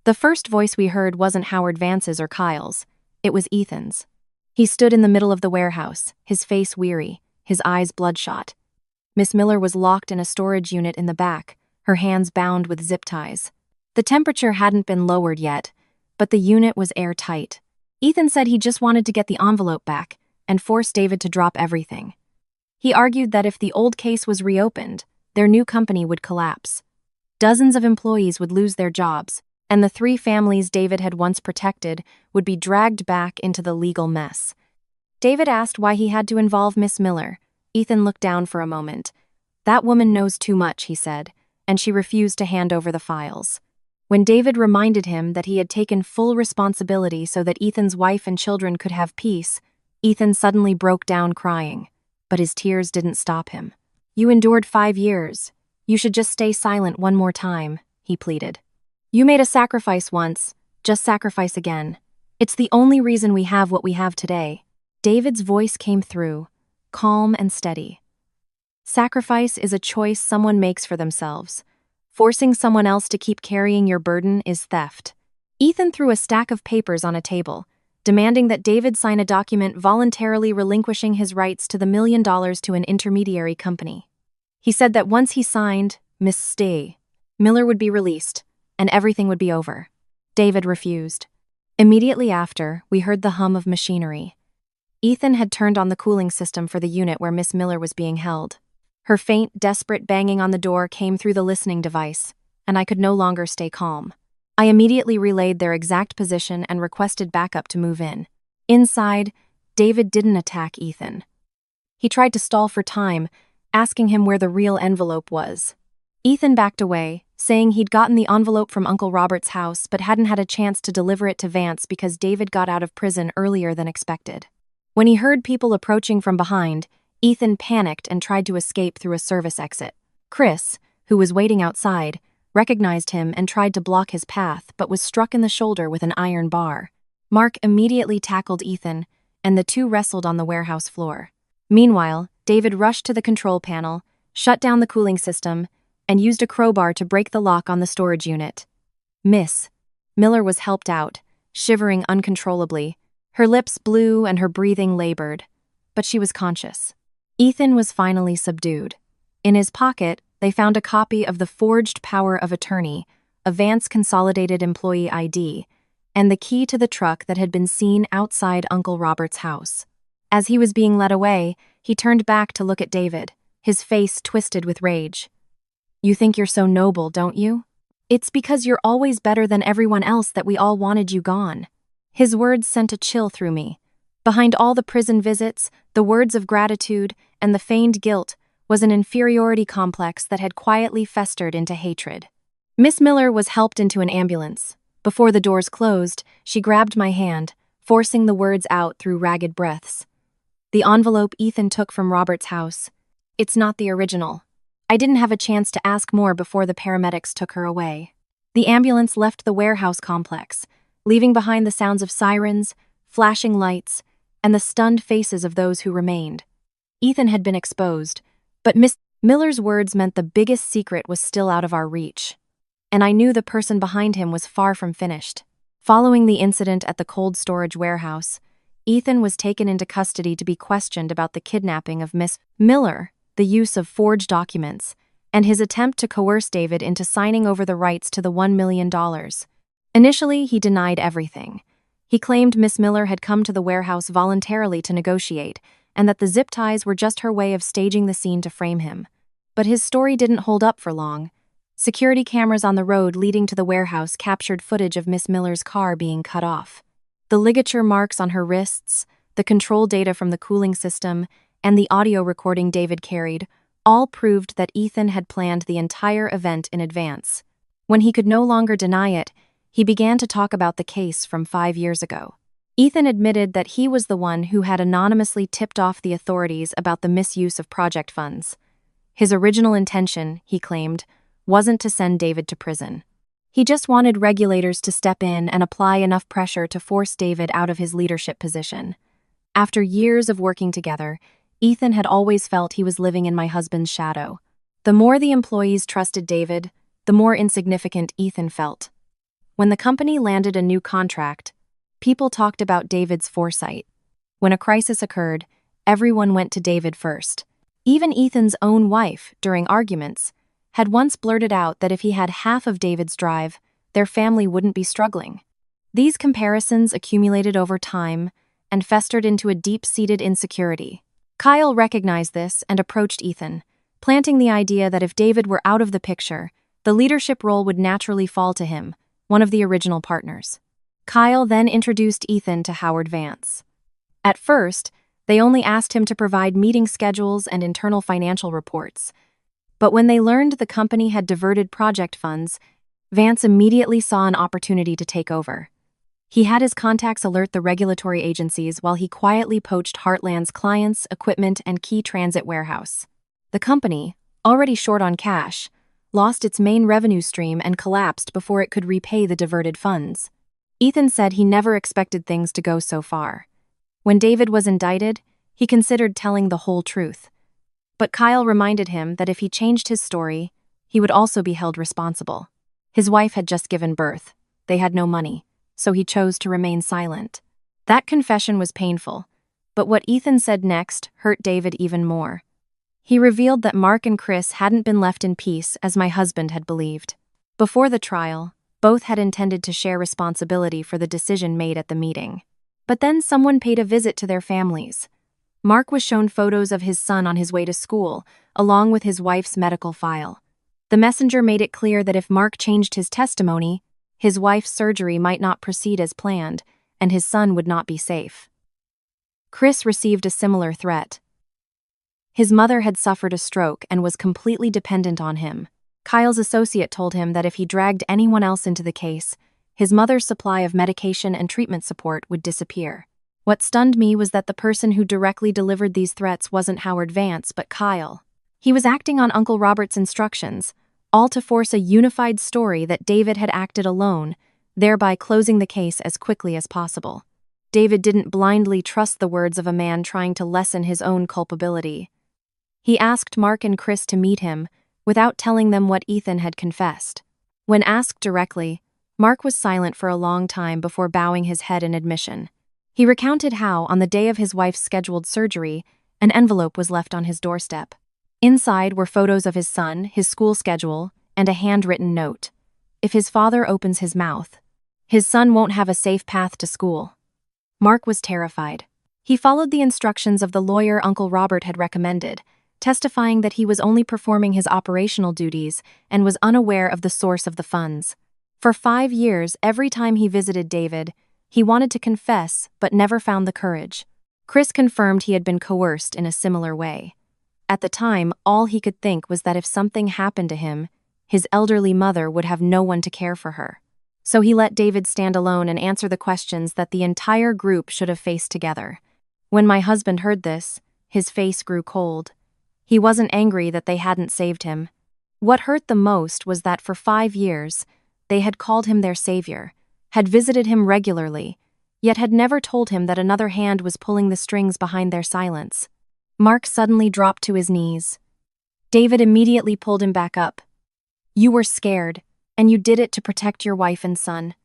The first voice we heard wasn't Howard Vance's or Kyle's, it was Ethan's. He stood in the middle of the warehouse, his face weary, his eyes bloodshot. Miss Miller was locked in a storage unit in the back, her hands bound with zip ties. The temperature hadn't been lowered yet, but the unit was airtight. Ethan said he just wanted to get the envelope back and force David to drop everything. He argued that if the old case was reopened, their new company would collapse. Dozens of employees would lose their jobs, and the three families David had once protected would be dragged back into the legal mess. David asked why he had to involve Miss Miller. Ethan looked down for a moment. "That woman knows too much," he said, and she refused to hand over the files. When David reminded him that he had taken full responsibility so that Ethan's wife and children could have peace, Ethan suddenly broke down crying. But his tears didn't stop him. "You endured 5 years. You should just stay silent one more time," he pleaded. "You made a sacrifice once, just sacrifice again. It's the only reason we have what we have today." David's voice came through, calm and steady. "Sacrifice is a choice someone makes for themselves. Forcing someone else to keep carrying your burden is theft." Ethan threw a stack of papers on a table, demanding that David sign a document voluntarily relinquishing his rights to the $1 million to an intermediary company. He said that once he signed, Miss Miller would be released, and everything would be over. David refused. Immediately after, we heard the hum of machinery. Ethan had turned on the cooling system for the unit where Miss Miller was being held. Her faint, desperate banging on the door came through the listening device, and I could no longer stay calm. I immediately relayed their exact position and requested backup to move in. Inside, David didn't attack Ethan. He tried to stall for time, asking him where the real envelope was. Ethan backed away, saying he'd gotten the envelope from Uncle Robert's house but hadn't had a chance to deliver it to Vance because David got out of prison earlier than expected. When he heard people approaching from behind, Ethan panicked and tried to escape through a service exit. Chris, who was waiting outside, recognized him and tried to block his path but was struck in the shoulder with an iron bar. Mark immediately tackled Ethan, and the two wrestled on the warehouse floor. Meanwhile, David rushed to the control panel, shut down the cooling system, and used a crowbar to break the lock on the storage unit. Miss Miller was helped out, shivering uncontrollably. Her lips blue and her breathing labored, but she was conscious. Ethan was finally subdued. In his pocket, they found a copy of the forged power of attorney, a Vance Consolidated employee ID, and the key to the truck that had been seen outside Uncle Robert's house. As he was being led away, he turned back to look at David, his face twisted with rage. "You think you're so noble, don't you? It's because you're always better than everyone else that we all wanted you gone." His words sent a chill through me. Behind all the prison visits, the words of gratitude, and the feigned guilt was an inferiority complex that had quietly festered into hatred. Miss Miller was helped into an ambulance. Before the doors closed, she grabbed my hand, forcing the words out through ragged breaths. "The envelope Ethan took from Robert's house. It's not the original." I didn't have a chance to ask more before the paramedics took her away. The ambulance left the warehouse complex, leaving behind the sounds of sirens, flashing lights, and the stunned faces of those who remained. Ethan had been exposed, but Miss Miller's words meant the biggest secret was still out of our reach. And I knew the person behind him was far from finished. Following the incident at the cold storage warehouse, Ethan was taken into custody to be questioned about the kidnapping of Miss Miller, the use of forged documents, and his attempt to coerce David into signing over the rights to the $1 million. Initially, he denied everything. He claimed Miss Miller had come to the warehouse voluntarily to negotiate, and that the zip ties were just her way of staging the scene to frame him. But his story didn't hold up for long. Security cameras on the road leading to the warehouse captured footage of Miss Miller's car being cut off. The ligature marks on her wrists, the control data from the cooling system, and the audio recording David carried all proved that Ethan had planned the entire event in advance. When he could no longer deny it, he began to talk about the case from 5 years ago. Ethan admitted that he was the one who had anonymously tipped off the authorities about the misuse of project funds. His original intention, he claimed, wasn't to send David to prison. He just wanted regulators to step in and apply enough pressure to force David out of his leadership position. After years of working together, Ethan had always felt he was living in my husband's shadow. The more the employees trusted David, the more insignificant Ethan felt. When the company landed a new contract, people talked about David's foresight. When a crisis occurred, everyone went to David first. Even Ethan's own wife, during arguments, had once blurted out that if he had half of David's drive, their family wouldn't be struggling. These comparisons accumulated over time and festered into a deep-seated insecurity. Kyle recognized this and approached Ethan, planting the idea that if David were out of the picture, The leadership role would naturally fall to him, one of the original partners. Kyle then introduced Ethan to Howard Vance. At first, they only asked him to provide meeting schedules and internal financial reports. But when they learned the company had diverted project funds, Vance immediately saw an opportunity to take over. He had his contacts alert the regulatory agencies while he quietly poached Heartland's clients, equipment, and key transit warehouse. The company, already short on cash, lost its main revenue stream and collapsed before it could repay the diverted funds. Ethan said he never expected things to go so far. When David was indicted, he considered telling the whole truth. But Kyle reminded him that if he changed his story, he would also be held responsible. His wife had just given birth. They had no money, so he chose to remain silent. That confession was painful, but what Ethan said next hurt David even more. He revealed that Mark and Chris hadn't been left in peace as my husband had believed. Before the trial, both had intended to share responsibility for the decision made at the meeting. But then someone paid a visit to their families. Mark was shown photos of his son on his way to school, along with his wife's medical file. The messenger made it clear that if Mark changed his testimony, his wife's surgery might not proceed as planned, and his son would not be safe. Chris received a similar threat. His mother had suffered a stroke and was completely dependent on him. Kyle's associate told him that if he dragged anyone else into the case, his mother's supply of medication and treatment support would disappear. What stunned me was that the person who directly delivered these threats wasn't Howard Vance, but Kyle. He was acting on Uncle Robert's instructions, all to force a unified story that David had acted alone, thereby closing the case as quickly as possible. David didn't blindly trust the words of a man trying to lessen his own culpability. He asked Mark and Chris to meet him, without telling them what Ethan had confessed. When asked directly, Mark was silent for a long time before bowing his head in admission. He recounted how, on the day of his wife's scheduled surgery, an envelope was left on his doorstep. Inside were photos of his son, his school schedule, and a handwritten note. If his father opens his mouth, his son won't have a safe path to school. Mark was terrified. He followed the instructions of the lawyer Uncle Robert had recommended, testifying that he was only performing his operational duties and was unaware of the source of the funds. For 5 years, every time he visited David, he wanted to confess but never found the courage. Chris confirmed he had been coerced in a similar way. At the time, all he could think was that if something happened to him, his elderly mother would have no one to care for her. So he let David stand alone and answer the questions that the entire group should have faced together. When my husband heard this, his face grew cold. He wasn't angry that they hadn't saved him. What hurt the most was that for 5 years, they had called him their savior, had visited him regularly, yet had never told him that another hand was pulling the strings behind their silence. Mark suddenly dropped to his knees. David immediately pulled him back up. "You were scared, and you did it to protect your wife and son.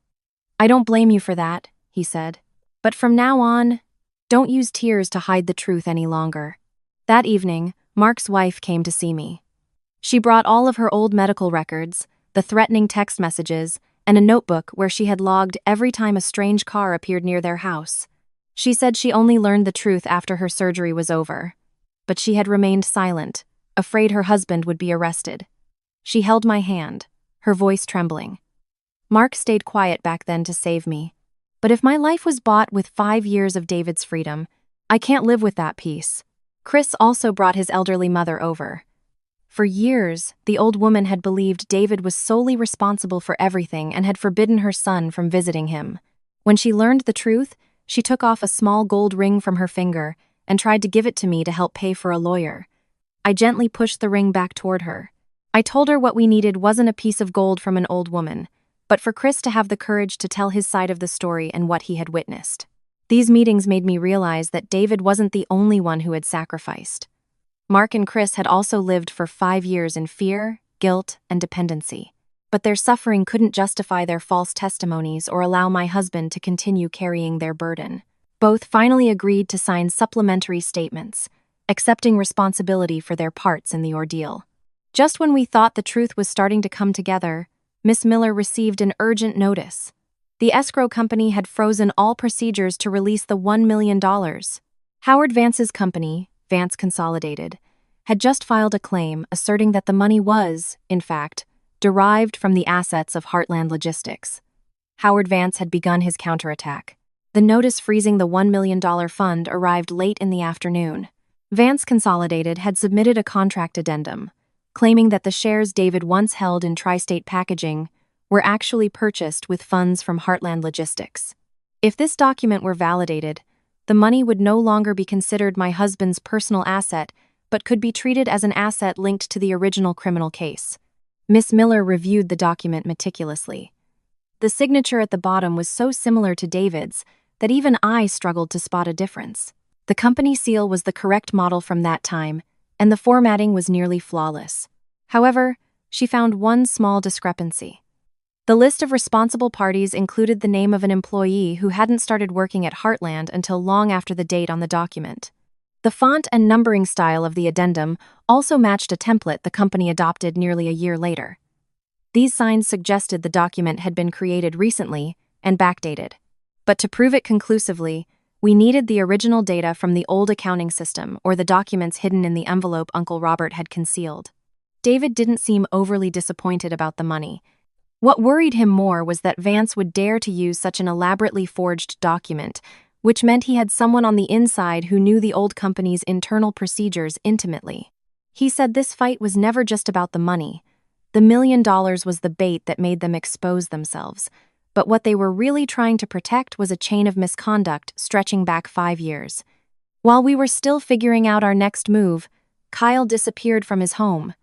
I don't blame you for that," he said. "But from now on, don't use tears to hide the truth any longer." That evening, Mark's wife came to see me. She brought all of her old medical records, the threatening text messages, and a notebook where she had logged every time a strange car appeared near their house. She said she only learned the truth after her surgery was over. But she had remained silent, afraid her husband would be arrested. She held my hand, her voice trembling. Mark stayed quiet back then to save me. But if my life was bought with 5 years of David's freedom, I can't live with that peace. Chris also brought his elderly mother over. For years, the old woman had believed David was solely responsible for everything and had forbidden her son from visiting him. When she learned the truth, she took off a small gold ring from her finger and tried to give it to me to help pay for a lawyer. I gently pushed the ring back toward her. I told her what we needed wasn't a piece of gold from an old woman, but for Chris to have the courage to tell his side of the story and what he had witnessed. These meetings made me realize that David wasn't the only one who had sacrificed. Mark and Chris had also lived for 5 years in fear, guilt, and dependency. But their suffering couldn't justify their false testimonies or allow my husband to continue carrying their burden. Both finally agreed to sign supplementary statements, accepting responsibility for their parts in the ordeal. Just when we thought the truth was starting to come together, Miss Miller received an urgent notice. The escrow company had frozen all procedures to release the $1 million. Howard Vance's company, Vance Consolidated, had just filed a claim asserting that the money was, in fact, derived from the assets of Heartland Logistics. Howard Vance had begun his counterattack. The notice freezing the $1 million fund arrived late in the afternoon. Vance Consolidated had submitted a contract addendum, claiming that the shares David once held in Tri-State Packaging were actually purchased with funds from Heartland Logistics. If this document were validated, the money would no longer be considered my husband's personal asset, but could be treated as an asset linked to the original criminal case. Miss Miller reviewed the document meticulously. The signature at the bottom was so similar to David's that even I struggled to spot a difference. The company seal was the correct model from that time, and the formatting was nearly flawless. However, she found one small discrepancy. The list of responsible parties included the name of an employee who hadn't started working at Heartland until long after the date on the document. The font and numbering style of the addendum also matched a template the company adopted nearly a year later. These signs suggested the document had been created recently and backdated. But to prove it conclusively, we needed the original data from the old accounting system or the documents hidden in the envelope Uncle Robert had concealed. David didn't seem overly disappointed about the money. What worried him more was that Vance would dare to use such an elaborately forged document, which meant he had someone on the inside who knew the old company's internal procedures intimately. He said this fight was never just about the money. The $1 million was the bait that made them expose themselves. But what they were really trying to protect was a chain of misconduct stretching back 5 years. While we were still figuring out our next move, Kyle disappeared from his home.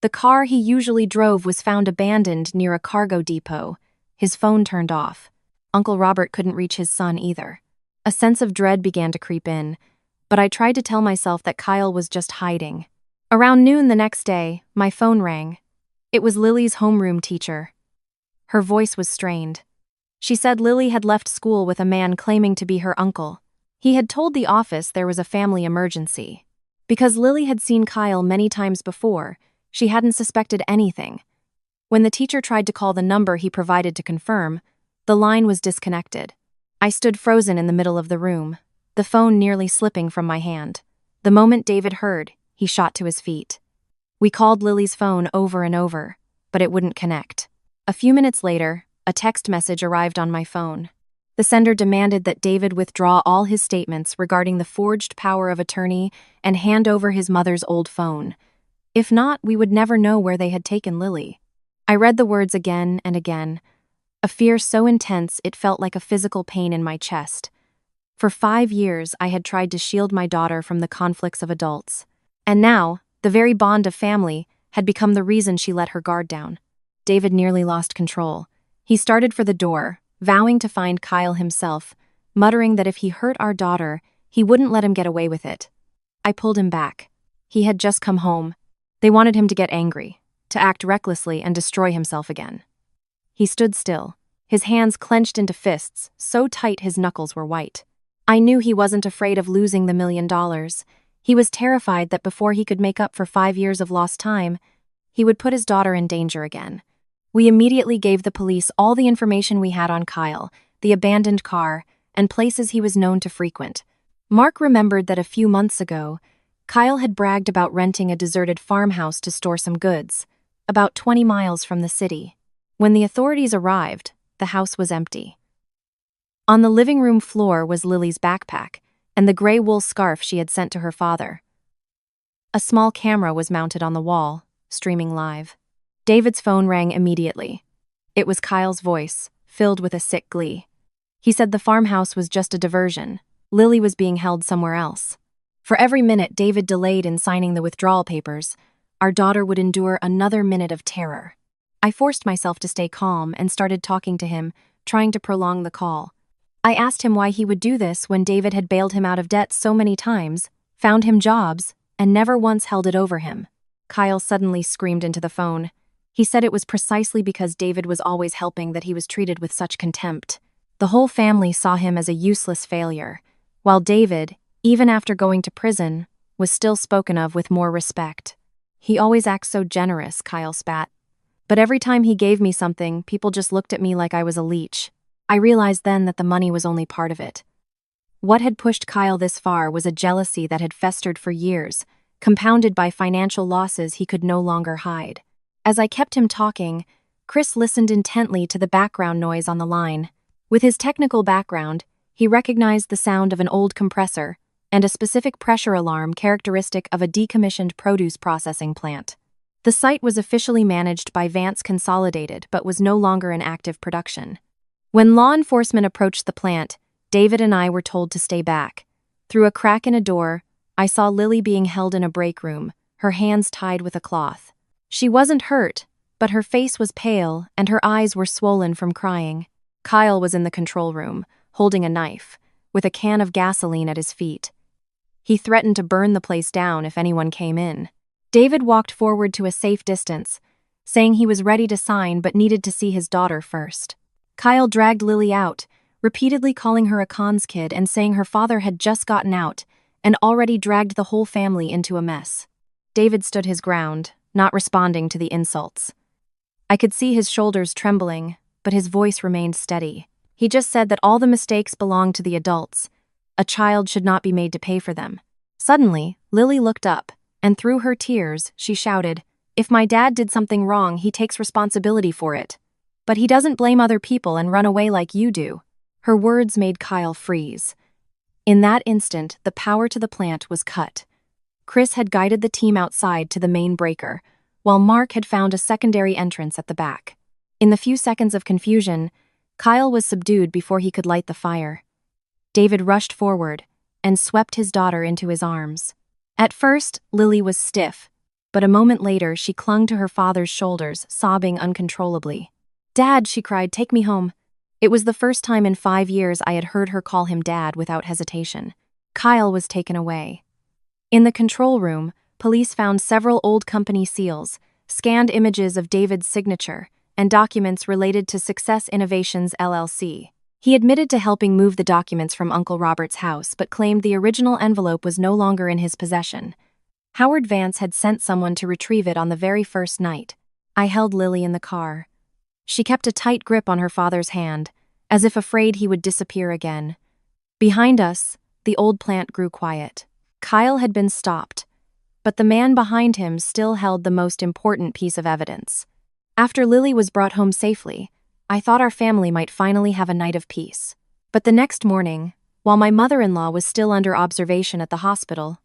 The car he usually drove was found abandoned near a cargo depot. His phone turned off. Uncle Robert couldn't reach his son either. A sense of dread began to creep in, but I tried to tell myself that Kyle was just hiding. Around noon the next day, my phone rang. It was Lily's homeroom teacher. Her voice was strained. She said Lily had left school with a man claiming to be her uncle. He had told the office there was a family emergency. Because Lily had seen Kyle many times before, she hadn't suspected anything. When the teacher tried to call the number he provided to confirm, the line was disconnected. I stood frozen in the middle of the room, the phone nearly slipping from my hand. The moment David heard, he shot to his feet. We called Lily's phone over and over, but it wouldn't connect. A few minutes later, a text message arrived on my phone. The sender demanded that David withdraw all his statements regarding the forged power of attorney and hand over his mother's old phone. If not, we would never know where they had taken Lily. I read the words again and again, a fear so intense it felt like a physical pain in my chest. For 5 years, I had tried to shield my daughter from the conflicts of adults. And now, the very bond of family had become the reason she let her guard down. David nearly lost control. He started for the door, vowing to find Kyle himself, muttering that if he hurt our daughter, he wouldn't let him get away with it. I pulled him back. He had just come home. They wanted him to get angry, to act recklessly and destroy himself again. He stood still, his hands clenched into fists, so tight his knuckles were white. I knew he wasn't afraid of losing the $1 million. He was terrified that before he could make up for 5 years of lost time, he would put his daughter in danger again. We immediately gave the police all the information we had on Kyle, the abandoned car, and places he was known to frequent. Mark remembered that a few months ago, Kyle had bragged about renting a deserted farmhouse to store some goods, about 20 miles from the city. When the authorities arrived, the house was empty. On the living room floor was Lily's backpack and the gray wool scarf she had sent to her father. A small camera was mounted on the wall, streaming live. David's phone rang immediately. It was Kyle's voice, filled with a sick glee. He said the farmhouse was just a diversion. Lily was being held somewhere else. For every minute David delayed in signing the withdrawal papers, our daughter would endure another minute of terror. I forced myself to stay calm and started talking to him, trying to prolong the call. I asked him why he would do this when David had bailed him out of debt so many times, found him jobs, and never once held it over him. Kyle suddenly screamed into the phone. He said it was precisely because David was always helping that he was treated with such contempt. The whole family saw him as a useless failure, while David, even after going to prison, was still spoken of with more respect. He always acts so generous, Kyle spat. But every time he gave me something, people just looked at me like I was a leech. I realized then that the money was only part of it. What had pushed Kyle this far was a jealousy that had festered for years, compounded by financial losses he could no longer hide. As I kept him talking, Chris listened intently to the background noise on the line. With his technical background, he recognized the sound of an old compressor and a specific pressure alarm characteristic of a decommissioned produce processing plant. The site was officially managed by Vance Consolidated but was no longer in active production. When law enforcement approached the plant, David and I were told to stay back. Through a crack in a door, I saw Lily being held in a break room, her hands tied with a cloth. She wasn't hurt, but her face was pale and her eyes were swollen from crying. Kyle was in the control room, holding a knife, with a can of gasoline at his feet. He threatened to burn the place down if anyone came in. David walked forward to a safe distance, saying he was ready to sign but needed to see his daughter first. Kyle dragged Lily out, repeatedly calling her a cons kid and saying her father had just gotten out and already dragged the whole family into a mess. David stood his ground, not responding to the insults. I could see his shoulders trembling, but his voice remained steady. He just said that all the mistakes belonged to the adults. A child should not be made to pay for them. Suddenly, Lily looked up, and through her tears, she shouted, "If my dad did something wrong, he takes responsibility for it. But he doesn't blame other people and run away like you do." Her words made Kyle freeze. In that instant, the power to the plant was cut. Chris had guided the team outside to the main breaker, while Mark had found a secondary entrance at the back. In the few seconds of confusion, Kyle was subdued before he could light the fire. David rushed forward and swept his daughter into his arms. At first, Lily was stiff, but a moment later she clung to her father's shoulders, sobbing uncontrollably. "Dad," she cried, "take me home." It was the first time in 5 years I had heard her call him Dad without hesitation. Kyle was taken away. In the control room, police found several old company seals, scanned images of David's signature, and documents related to Success Innovations LLC. He admitted to helping move the documents from Uncle Robert's house but claimed the original envelope was no longer in his possession. Howard Vance had sent someone to retrieve it on the very first night. I held Lily in the car. She kept a tight grip on her father's hand, as if afraid he would disappear again. Behind us, the old plant grew quiet. Kyle had been stopped, but the man behind him still held the most important piece of evidence. After Lily was brought home safely, I thought our family might finally have a night of peace. But the next morning, while my mother-in-law was still under observation at the hospital,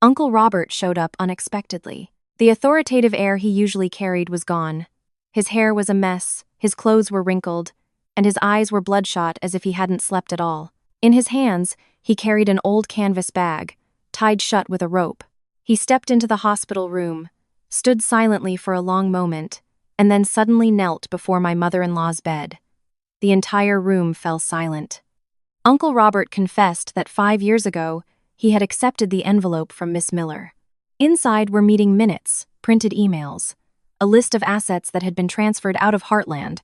Uncle Robert showed up unexpectedly. The authoritative air he usually carried was gone. His hair was a mess, his clothes were wrinkled, and his eyes were bloodshot as if he hadn't slept at all. In his hands, he carried an old canvas bag, tied shut with a rope. He stepped into the hospital room, stood silently for a long moment, and then suddenly knelt before my mother-in-law's bed. The entire room fell silent. Uncle Robert confessed that 5 years ago, he had accepted the envelope from Miss Miller. Inside were meeting minutes, printed emails, a list of assets that had been transferred out of Heartland,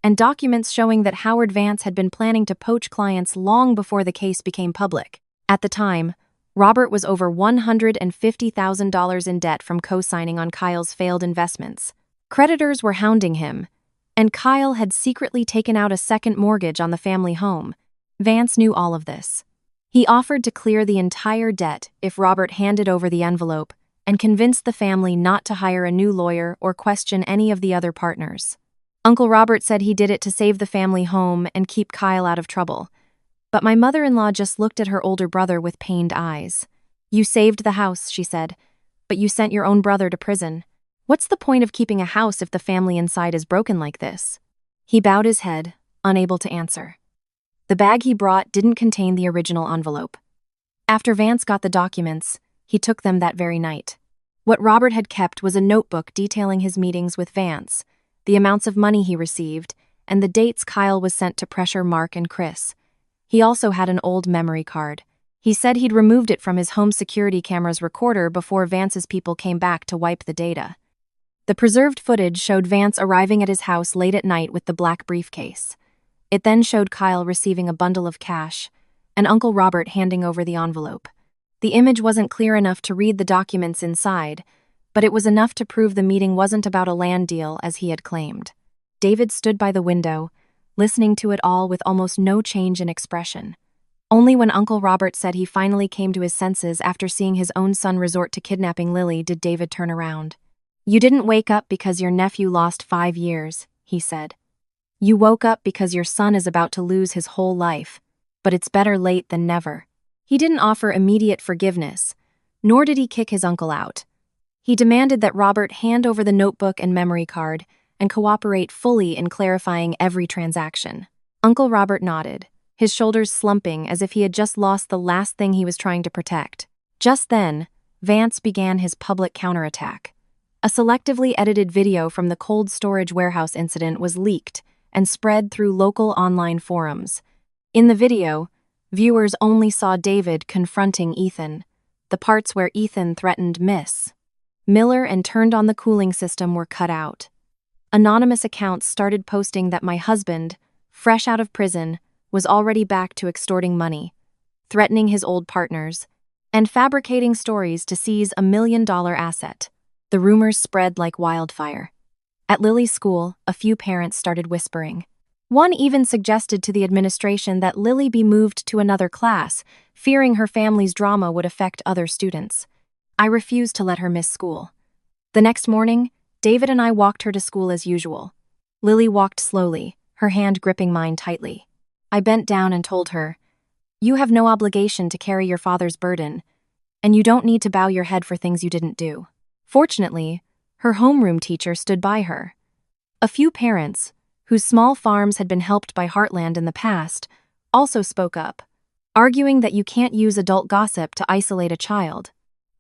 and documents showing that Howard Vance had been planning to poach clients long before the case became public. At the time, Robert was over $150,000 in debt from co-signing on Kyle's failed investments. Creditors were hounding him, and Kyle had secretly taken out a second mortgage on the family home. Vance knew all of this. He offered to clear the entire debt if Robert handed over the envelope and convinced the family not to hire a new lawyer or question any of the other partners. Uncle Robert said he did it to save the family home and keep Kyle out of trouble. But my mother-in-law just looked at her older brother with pained eyes. "You saved the house," she said, "but you sent your own brother to prison. What's the point of keeping a house if the family inside is broken like this?" He bowed his head, unable to answer. The bag he brought didn't contain the original envelope. After Vance got the documents, he took them that very night. What Robert had kept was a notebook detailing his meetings with Vance, the amounts of money he received, and the dates Kyle was sent to pressure Mark and Chris. He also had an old memory card. He said he'd removed it from his home security camera's recorder before Vance's people came back to wipe the data. The preserved footage showed Vance arriving at his house late at night with the black briefcase. It then showed Kyle receiving a bundle of cash, and Uncle Robert handing over the envelope. The image wasn't clear enough to read the documents inside, but it was enough to prove the meeting wasn't about a land deal as he had claimed. David stood by the window, listening to it all with almost no change in expression. Only when Uncle Robert said he finally came to his senses after seeing his own son resort to kidnapping Lily did David turn around. "You didn't wake up because your nephew lost 5 years," he said. "You woke up because your son is about to lose his whole life, but it's better late than never." He didn't offer immediate forgiveness, nor did he kick his uncle out. He demanded that Robert hand over the notebook and memory card and cooperate fully in clarifying every transaction. Uncle Robert nodded, his shoulders slumping as if he had just lost the last thing he was trying to protect. Just then, Vance began his public counterattack. A selectively edited video from the cold storage warehouse incident was leaked and spread through local online forums. In the video, viewers only saw David confronting Ethan, the parts where Ethan threatened Miss Miller and turned on the cooling system were cut out. Anonymous accounts started posting that my husband, fresh out of prison, was already back to extorting money, threatening his old partners, and fabricating stories to seize a $1 million asset. The rumors spread like wildfire. At Lily's school, a few parents started whispering. One even suggested to the administration that Lily be moved to another class, fearing her family's drama would affect other students. I refused to let her miss school. The next morning, David and I walked her to school as usual. Lily walked slowly, her hand gripping mine tightly. I bent down and told her, "You have no obligation to carry your father's burden, and you don't need to bow your head for things you didn't do." Fortunately, her homeroom teacher stood by her. A few parents, whose small farms had been helped by Heartland in the past, also spoke up, arguing that you can't use adult gossip to isolate a child.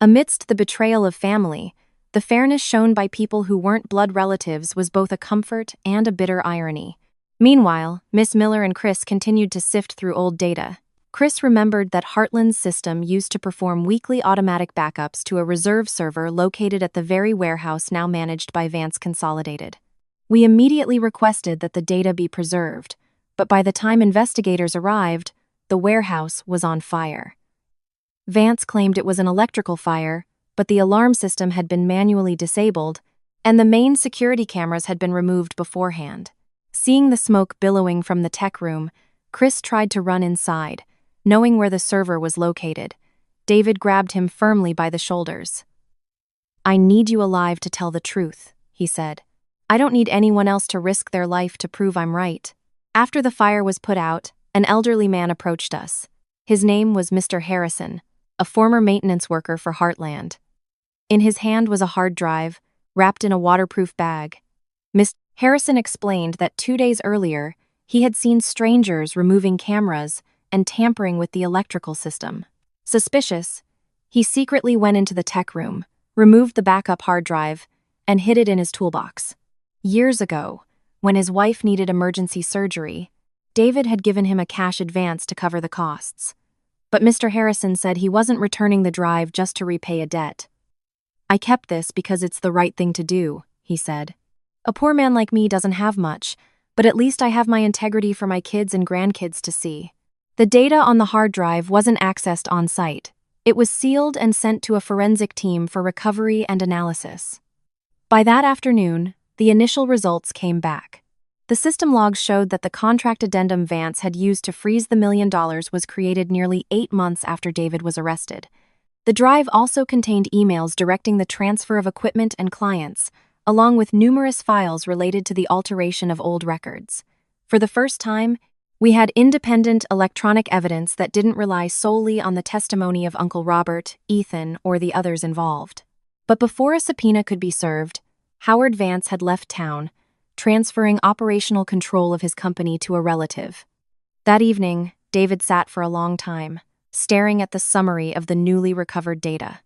Amidst the betrayal of family, the fairness shown by people who weren't blood relatives was both a comfort and a bitter irony. Meanwhile, Miss Miller and Chris continued to sift through old data. Chris remembered that Heartland's system used to perform weekly automatic backups to a reserve server located at the very warehouse now managed by Vance Consolidated. We immediately requested that the data be preserved, but by the time investigators arrived, the warehouse was on fire. Vance claimed it was an electrical fire, but the alarm system had been manually disabled, and the main security cameras had been removed beforehand. Seeing the smoke billowing from the tech room, Chris tried to run inside, knowing where the server was located. David grabbed him firmly by the shoulders. "I need you alive to tell the truth," he said. "I don't need anyone else to risk their life to prove I'm right." After the fire was put out, an elderly man approached us. His name was Mr. Harrison, a former maintenance worker for Heartland. In his hand was a hard drive, wrapped in a waterproof bag. Mr. Harrison explained that 2 days earlier, he had seen strangers removing cameras and tampering with the electrical system. Suspicious, he secretly went into the tech room, removed the backup hard drive, and hid it in his toolbox. Years ago, when his wife needed emergency surgery, David had given him a cash advance to cover the costs. But Mr. Harrison said he wasn't returning the drive just to repay a debt. "I kept this because it's the right thing to do," he said. "A poor man like me doesn't have much, but at least I have my integrity for my kids and grandkids to see." The data on the hard drive wasn't accessed on-site. It was sealed and sent to a forensic team for recovery and analysis. By that afternoon, the initial results came back. The system logs showed that the contract addendum Vance had used to freeze the $1 million was created nearly 8 months after David was arrested. The drive also contained emails directing the transfer of equipment and clients, along with numerous files related to the alteration of old records. For the first time, we had independent electronic evidence that didn't rely solely on the testimony of Uncle Robert, Ethan, or the others involved. But before a subpoena could be served, Howard Vance had left town, transferring operational control of his company to a relative. That evening, David sat for a long time, staring at the summary of the newly recovered data.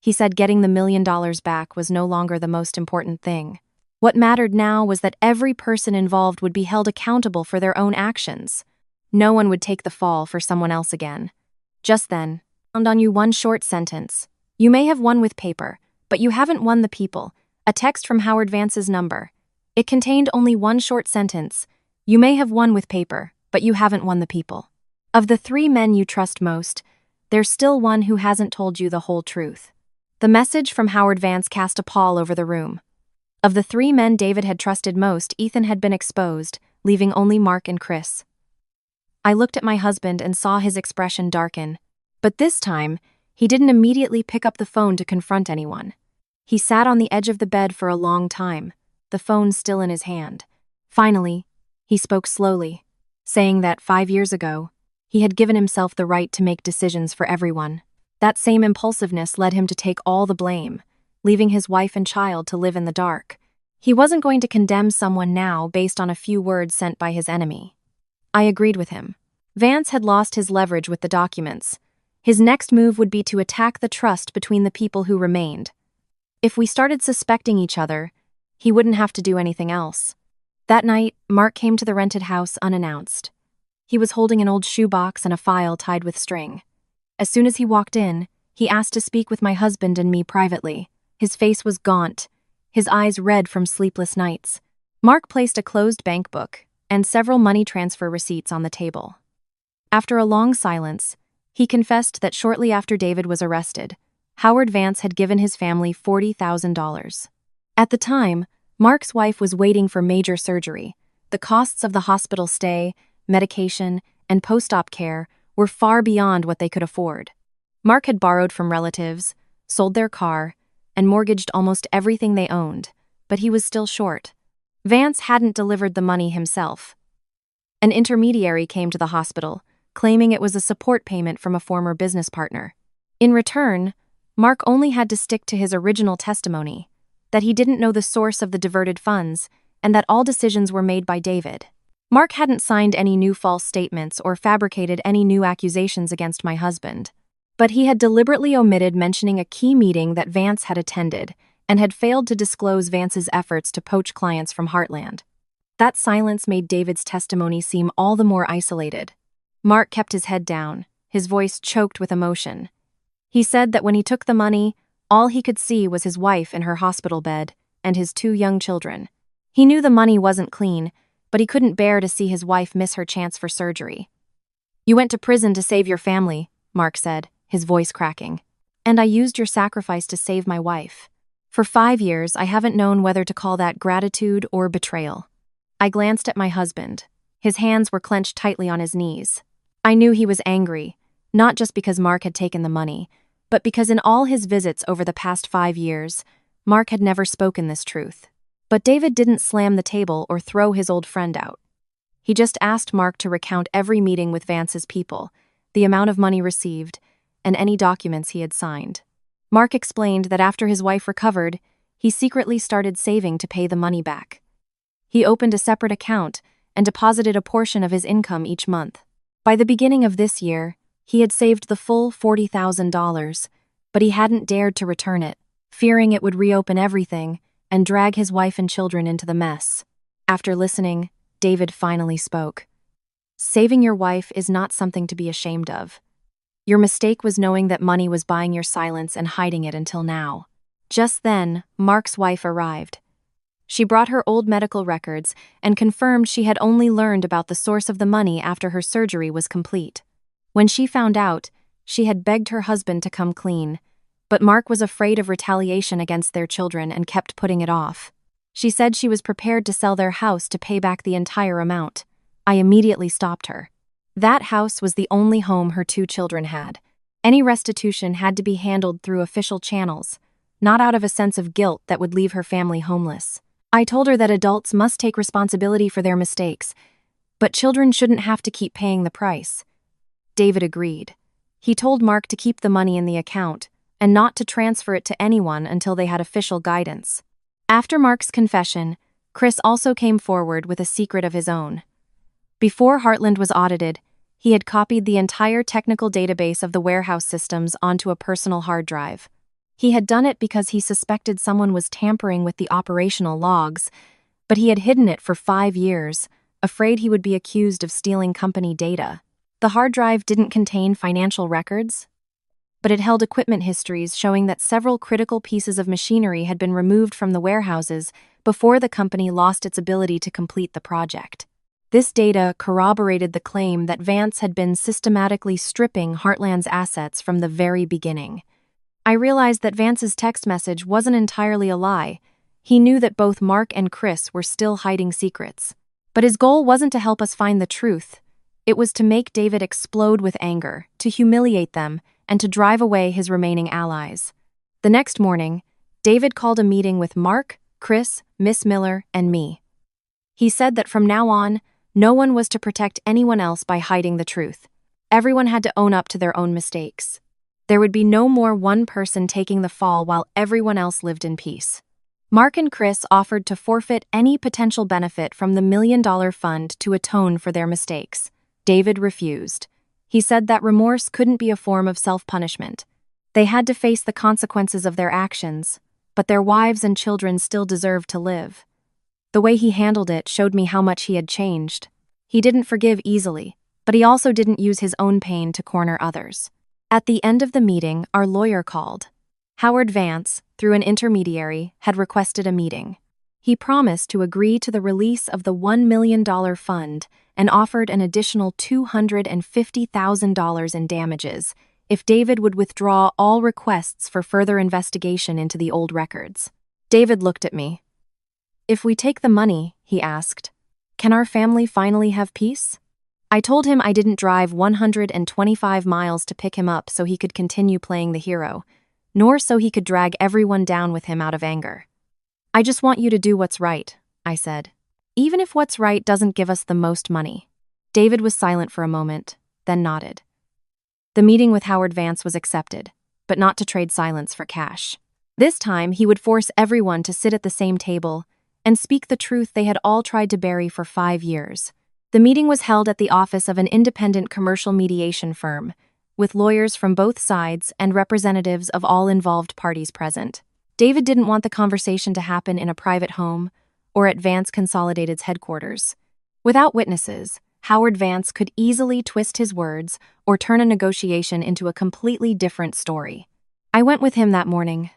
He said getting the $1 million back was no longer the most important thing. What mattered now was that every person involved would be held accountable for their own actions. No one would take the fall for someone else again. Just then, found on you one short sentence. "You may have won with paper, but you haven't won the people." A text from Howard Vance's number. It contained only one short sentence. "You may have won with paper, but you haven't won the people. Of the 3 men you trust most, there's still one who hasn't told you the whole truth." The message from Howard Vance cast a pall over the room. Of the 3 men David had trusted most, Ethan had been exposed, leaving only Mark and Chris. I looked at my husband and saw his expression darken. But this time, he didn't immediately pick up the phone to confront anyone. He sat on the edge of the bed for a long time, the phone still in his hand. Finally, he spoke slowly, saying that 5 years ago, he had given himself the right to make decisions for everyone. That same impulsiveness led him to take all the blame, leaving his wife and child to live in the dark. He wasn't going to condemn someone now based on a few words sent by his enemy. I agreed with him. Vance had lost his leverage with the documents. His next move would be to attack the trust between the people who remained. If we started suspecting each other, he wouldn't have to do anything else. That night, Mark came to the rented house unannounced. He was holding an old shoebox and a file tied with string. As soon as he walked in, he asked to speak with my husband and me privately. His face was gaunt, his eyes red from sleepless nights. Mark placed a closed bank book and several money transfer receipts on the table. After a long silence, he confessed that shortly after David was arrested, Howard Vance had given his family $40,000. At the time, Mark's wife was waiting for major surgery. The costs of the hospital stay, medication, and post-op care were far beyond what they could afford. Mark had borrowed from relatives, sold their car, and mortgaged almost everything they owned, but he was still short. Vance hadn't delivered the money himself. An intermediary came to the hospital, claiming it was a support payment from a former business partner. In return, Mark only had to stick to his original testimony, that he didn't know the source of the diverted funds, and that all decisions were made by David. Mark hadn't signed any new false statements or fabricated any new accusations against my husband. But he had deliberately omitted mentioning a key meeting that Vance had attended and had failed to disclose Vance's efforts to poach clients from Heartland. That silence made David's testimony seem all the more isolated. Mark kept his head down, his voice choked with emotion. He said that when he took the money, all he could see was his wife in her hospital bed and his 2 young children. He knew the money wasn't clean, but he couldn't bear to see his wife miss her chance for surgery. "You went to prison to save your family," Mark said, his voice cracking. "And I used your sacrifice to save my wife. For 5 years, I haven't known whether to call that gratitude or betrayal." I glanced at my husband. His hands were clenched tightly on his knees. I knew he was angry, not just because Mark had taken the money, but because in all his visits over the past 5 years, Mark had never spoken this truth. But David didn't slam the table or throw his old friend out. He just asked Mark to recount every meeting with Vance's people, the amount of money received, and any documents he had signed. Mark explained that after his wife recovered, he secretly started saving to pay the money back. He opened a separate account and deposited a portion of his income each month. By the beginning of this year, he had saved the full $40,000, but he hadn't dared to return it, fearing it would reopen everything and drag his wife and children into the mess. After listening, David finally spoke. "Saving your wife is not something to be ashamed of. Your mistake was knowing that money was buying your silence and hiding it until now." Just then, Mark's wife arrived. She brought her old medical records and confirmed she had only learned about the source of the money after her surgery was complete. When she found out, she had begged her husband to come clean, but Mark was afraid of retaliation against their children and kept putting it off. She said she was prepared to sell their house to pay back the entire amount. I immediately stopped her. That house was the only home her 2 children had. Any restitution had to be handled through official channels, not out of a sense of guilt that would leave her family homeless. I told her that adults must take responsibility for their mistakes, but children shouldn't have to keep paying the price. David agreed. He told Mark to keep the money in the account and not to transfer it to anyone until they had official guidance. After Mark's confession, Chris also came forward with a secret of his own. Before Heartland was audited, he had copied the entire technical database of the warehouse systems onto a personal hard drive. He had done it because he suspected someone was tampering with the operational logs, but he had hidden it for 5 years, afraid he would be accused of stealing company data. The hard drive didn't contain financial records, but it held equipment histories showing that several critical pieces of machinery had been removed from the warehouses before the company lost its ability to complete the project. This data corroborated the claim that Vance had been systematically stripping Heartland's assets from the very beginning. I realized that Vance's text message wasn't entirely a lie. He knew that both Mark and Chris were still hiding secrets. But his goal wasn't to help us find the truth. It was to make David explode with anger, to humiliate them, and to drive away his remaining allies. The next morning, David called a meeting with Mark, Chris, Miss Miller, and me. He said that from now on, no one was to protect anyone else by hiding the truth. Everyone had to own up to their own mistakes. There would be no more one person taking the fall while everyone else lived in peace. Mark and Chris offered to forfeit any potential benefit from the $1 million fund to atone for their mistakes. David refused. He said that remorse couldn't be a form of self-punishment. They had to face the consequences of their actions, but their wives and children still deserved to live. The way he handled it showed me how much he had changed. He didn't forgive easily, but he also didn't use his own pain to corner others. At the end of the meeting, our lawyer called. Howard Vance, through an intermediary, had requested a meeting. He promised to agree to the release of the $1 million fund and offered an additional $250,000 in damages if David would withdraw all requests for further investigation into the old records. David looked at me. "If we take the money," he asked, "can our family finally have peace?" I told him I didn't drive 125 miles to pick him up so he could continue playing the hero, nor so he could drag everyone down with him out of anger. "I just want you to do what's right," I said, "even if what's right doesn't give us the most money." David was silent for a moment, then nodded. The meeting with Howard Vance was accepted, but not to trade silence for cash. This time, he would force everyone to sit at the same table and speak the truth they had all tried to bury for 5 years. The meeting was held at the office of an independent commercial mediation firm, with lawyers from both sides and representatives of all involved parties present. David didn't want the conversation to happen in a private home or at Vance Consolidated's headquarters. Without witnesses, Howard Vance could easily twist his words or turn a negotiation into a completely different story. I went with him that morning.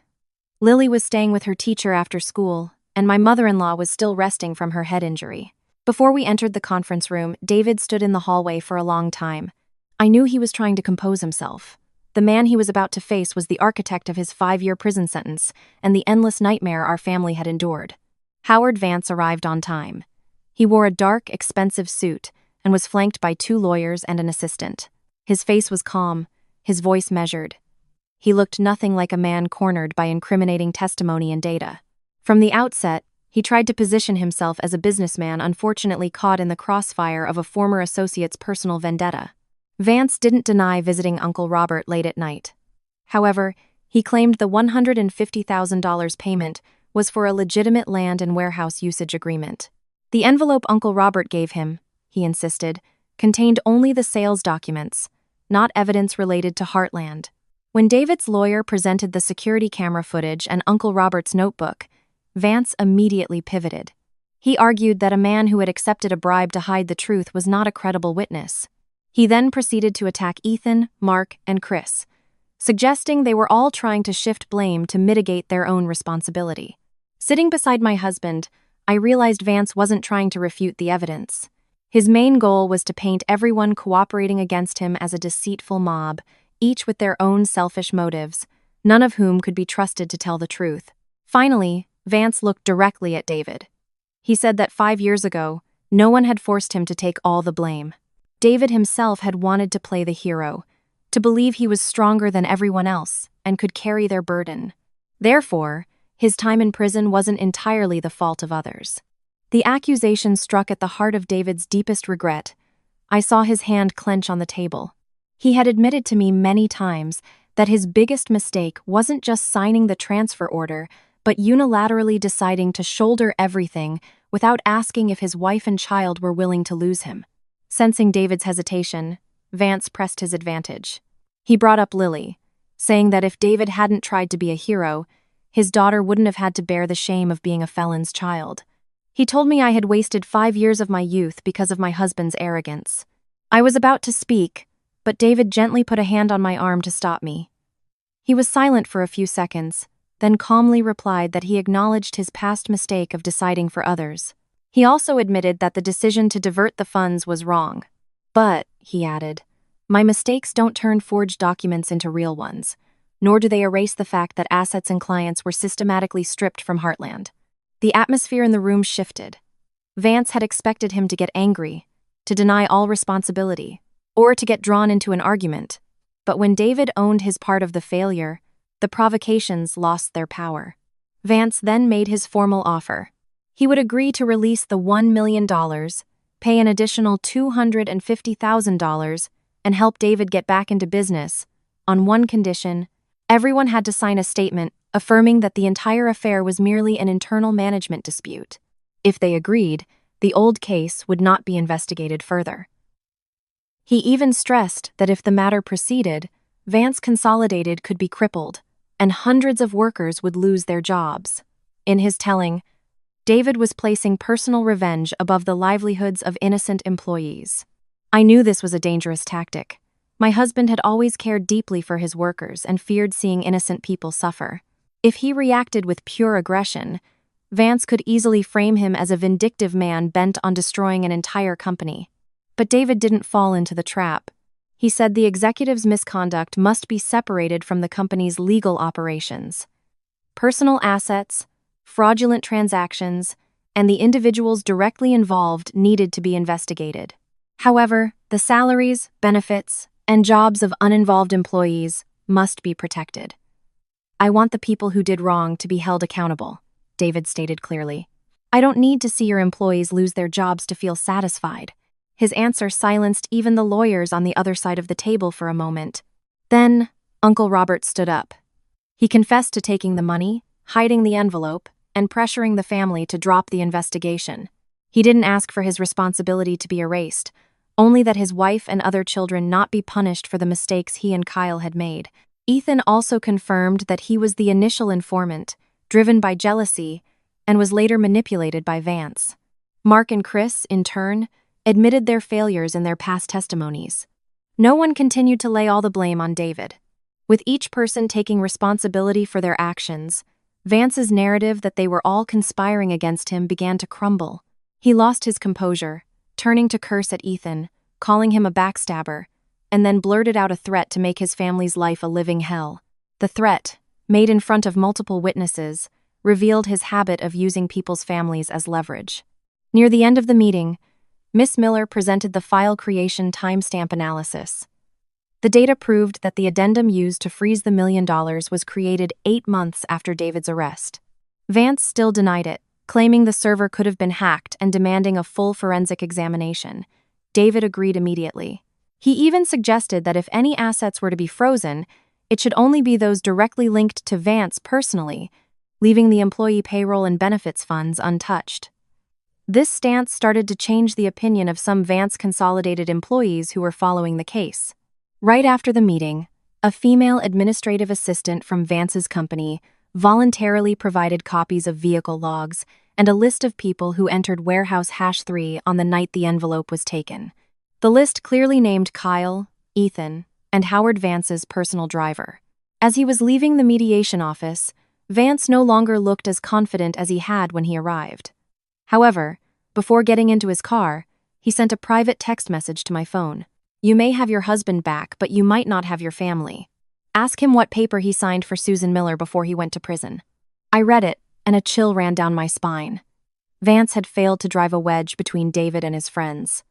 Lily was staying with her teacher after school, and my mother-in-law was still resting from her head injury. Before we entered the conference room, David stood in the hallway for a long time. I knew he was trying to compose himself. The man he was about to face was the architect of his 5-year prison sentence and the endless nightmare our family had endured. Howard Vance arrived on time. He wore a dark, expensive suit and was flanked by 2 lawyers and an assistant. His face was calm, his voice measured. He looked nothing like a man cornered by incriminating testimony and data. From the outset, he tried to position himself as a businessman unfortunately caught in the crossfire of a former associate's personal vendetta. Vance didn't deny visiting Uncle Robert late at night. However, he claimed the $150,000 payment was for a legitimate land and warehouse usage agreement. The envelope Uncle Robert gave him, he insisted, contained only the sales documents, not evidence related to Heartland. When David's lawyer presented the security camera footage and Uncle Robert's notebook, Vance immediately pivoted. He argued that a man who had accepted a bribe to hide the truth was not a credible witness. He then proceeded to attack Ethan, Mark, and Chris, suggesting they were all trying to shift blame to mitigate their own responsibility. Sitting beside my husband, I realized Vance wasn't trying to refute the evidence. His main goal was to paint everyone cooperating against him as a deceitful mob, each with their own selfish motives, none of whom could be trusted to tell the truth. Finally, Vance looked directly at David. He said that 5 years ago, no one had forced him to take all the blame. David himself had wanted to play the hero, to believe he was stronger than everyone else and could carry their burden. Therefore, his time in prison wasn't entirely the fault of others. The accusation struck at the heart of David's deepest regret. I saw his hand clench on the table. He had admitted to me many times that his biggest mistake wasn't just signing the transfer order, but unilaterally deciding to shoulder everything without asking if his wife and child were willing to lose him. Sensing David's hesitation, Vance pressed his advantage. He brought up Lily, saying that if David hadn't tried to be a hero, his daughter wouldn't have had to bear the shame of being a felon's child. He told me I had wasted 5 years of my youth because of my husband's arrogance. I was about to speak, but David gently put a hand on my arm to stop me. He was silent for a few seconds, then calmly replied that he acknowledged his past mistake of deciding for others. He also admitted that the decision to divert the funds was wrong. But, he added, my mistakes don't turn forged documents into real ones, nor do they erase the fact that assets and clients were systematically stripped from Heartland. The atmosphere in the room shifted. Vance had expected him to get angry, to deny all responsibility, or to get drawn into an argument. But when David owned his part of the failure, the provocations lost their power. Vance then made his formal offer. He would agree to release the $1 million, pay an additional $250,000, and help David get back into business, on one condition: everyone had to sign a statement affirming that the entire affair was merely an internal management dispute. If they agreed, the old case would not be investigated further. He even stressed that if the matter proceeded, Vance Consolidated could be crippled, and hundreds of workers would lose their jobs. In his telling, David was placing personal revenge above the livelihoods of innocent employees. I knew this was a dangerous tactic. My husband had always cared deeply for his workers and feared seeing innocent people suffer. If he reacted with pure aggression, Vance could easily frame him as a vindictive man bent on destroying an entire company. But David didn't fall into the trap. He said the executive's misconduct must be separated from the company's legal operations. Personal assets, fraudulent transactions, and the individuals directly involved needed to be investigated. However, the salaries, benefits, and jobs of uninvolved employees must be protected. I want the people who did wrong to be held accountable, David stated clearly. I don't need to see your employees lose their jobs to feel satisfied. His answer silenced even the lawyers on the other side of the table for a moment. Then, Uncle Robert stood up. He confessed to taking the money, hiding the envelope, and pressuring the family to drop the investigation. He didn't ask for his responsibility to be erased, only that his wife and other children not be punished for the mistakes he and Kyle had made. Ethan also confirmed that he was the initial informant, driven by jealousy, and was later manipulated by Vance. Mark and Chris, in turn, admitted their failures in their past testimonies. No one continued to lay all the blame on David. With each person taking responsibility for their actions, Vance's narrative that they were all conspiring against him began to crumble. He lost his composure, turning to curse at Ethan, calling him a backstabber, and then blurted out a threat to make his family's life a living hell. The threat, made in front of multiple witnesses, revealed his habit of using people's families as leverage. Near the end of the meeting, Miss Miller presented the file creation timestamp analysis. The data proved that the addendum used to freeze the $1 million was created 8 months after David's arrest. Vance still denied it, claiming the server could have been hacked and demanding a full forensic examination. David agreed immediately. He even suggested that if any assets were to be frozen, it should only be those directly linked to Vance personally, leaving the employee payroll and benefits funds untouched. This stance started to change the opinion of some Vance Consolidated employees who were following the case. Right after the meeting, a female administrative assistant from Vance's company voluntarily provided copies of vehicle logs and a list of people who entered warehouse #3 on the night the envelope was taken. The list clearly named Kyle, Ethan, and Howard Vance's personal driver. As he was leaving the mediation office, Vance no longer looked as confident as he had when he arrived. However, before getting into his car, he sent a private text message to my phone. "You may have your husband back, but you might not have your family. Ask him what paper he signed for Susan Miller before he went to prison." I read it, and a chill ran down my spine. Vance had failed to drive a wedge between David and his friends.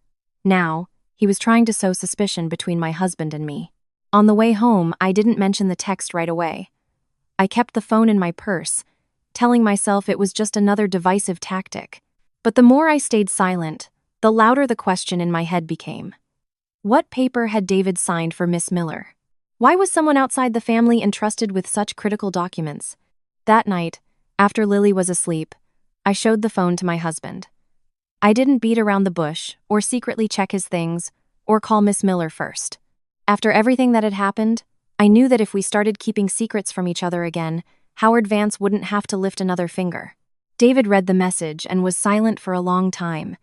Now, he was trying to sow suspicion between my husband and me. On the way home, I didn't mention the text right away. I kept the phone in my purse, telling myself it was just another divisive tactic. But the more I stayed silent, the louder the question in my head became. What paper had David signed for Miss Miller? Why was someone outside the family entrusted with such critical documents? That night, after Lily was asleep, I showed the phone to my husband. I didn't beat around the bush, or secretly check his things, or call Miss Miller first. After everything that had happened, I knew that if we started keeping secrets from each other again, Howard Vance wouldn't have to lift another finger. David read the message and was silent for a long time.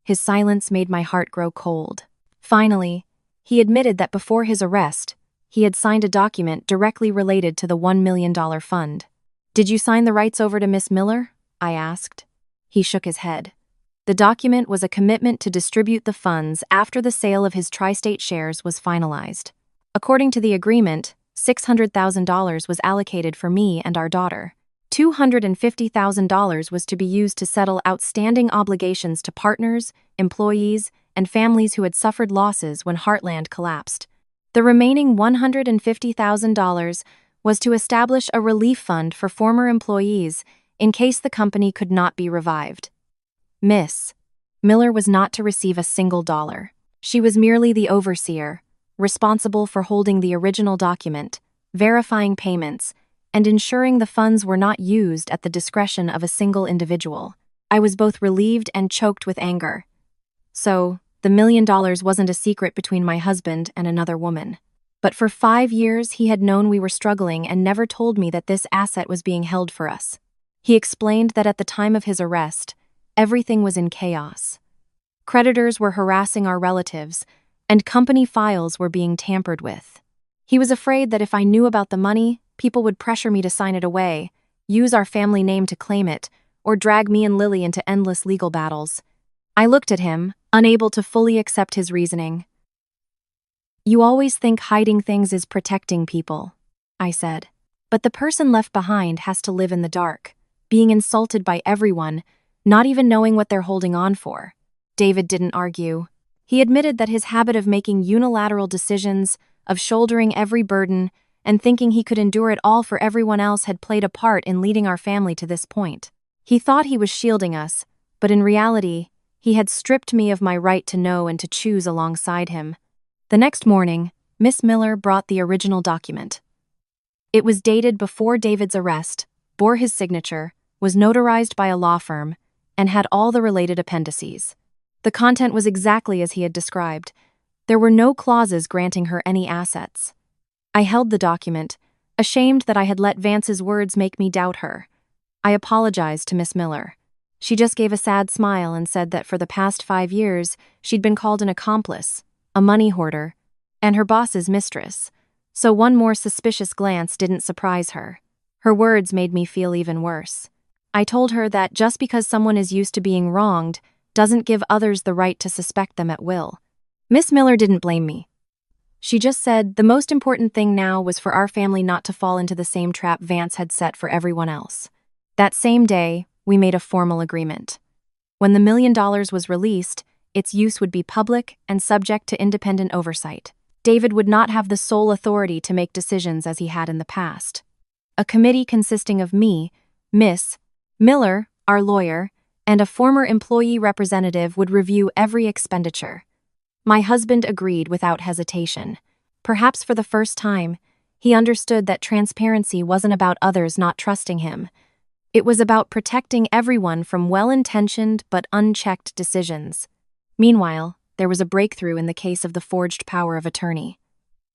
His silence made my heart grow cold. Finally, he admitted that before his arrest, he had signed a document directly related to the $1 million fund. "Did you sign the rights over to Miss Miller?" I asked. He shook his head. The document was a commitment to distribute the funds after the sale of his Tri-State shares was finalized. According to the agreement, $600,000 was allocated for me and our daughter. $250,000 was to be used to settle outstanding obligations to partners, employees, and families who had suffered losses when Heartland collapsed. The remaining $150,000 was to establish a relief fund for former employees in case the company could not be revived. Miss Miller was not to receive a single dollar. She was merely the overseer, responsible for holding the original document, verifying payments, and ensuring the funds were not used at the discretion of a single individual. I was both relieved and choked with anger. So, the $1 million wasn't a secret between my husband and another woman. But for 5 years, he had known we were struggling and never told me that this asset was being held for us. He explained that at the time of his arrest, everything was in chaos. Creditors were harassing our relatives, and company files were being tampered with. He was afraid that if I knew about the money, people would pressure me to sign it away, use our family name to claim it, or drag me and Lily into endless legal battles. I looked at him, unable to fully accept his reasoning. "You always think hiding things is protecting people," I said. "But the person left behind has to live in the dark, being insulted by everyone, not even knowing what they're holding on for." David didn't argue. He admitted that his habit of making unilateral decisions, of shouldering every burden, and thinking he could endure it all for everyone else had played a part in leading our family to this point. He thought he was shielding us, but in reality, he had stripped me of my right to know and to choose alongside him. The next morning, Miss Miller brought the original document. It was dated before David's arrest, bore his signature, was notarized by a law firm, and had all the related appendices. The content was exactly as he had described. There were no clauses granting her any assets. I held the document, ashamed that I had let Vance's words make me doubt her. I apologized to Miss Miller. She just gave a sad smile and said that for the past 5 years, she'd been called an accomplice, a money hoarder, and her boss's mistress, so one more suspicious glance didn't surprise her. Her words made me feel even worse. I told her that just because someone is used to being wronged doesn't give others the right to suspect them at will. Miss Miller didn't blame me. She just said the most important thing now was for our family not to fall into the same trap Vance had set for everyone else. That same day, we made a formal agreement. When the $1 million was released, its use would be public and subject to independent oversight. David would not have the sole authority to make decisions as he had in the past. A committee consisting of me, Miss Miller, our lawyer, and a former employee representative would review every expenditure. My husband agreed without hesitation. Perhaps for the first time, he understood that transparency wasn't about others not trusting him. It was about protecting everyone from well-intentioned but unchecked decisions. Meanwhile, there was a breakthrough in the case of the forged power of attorney.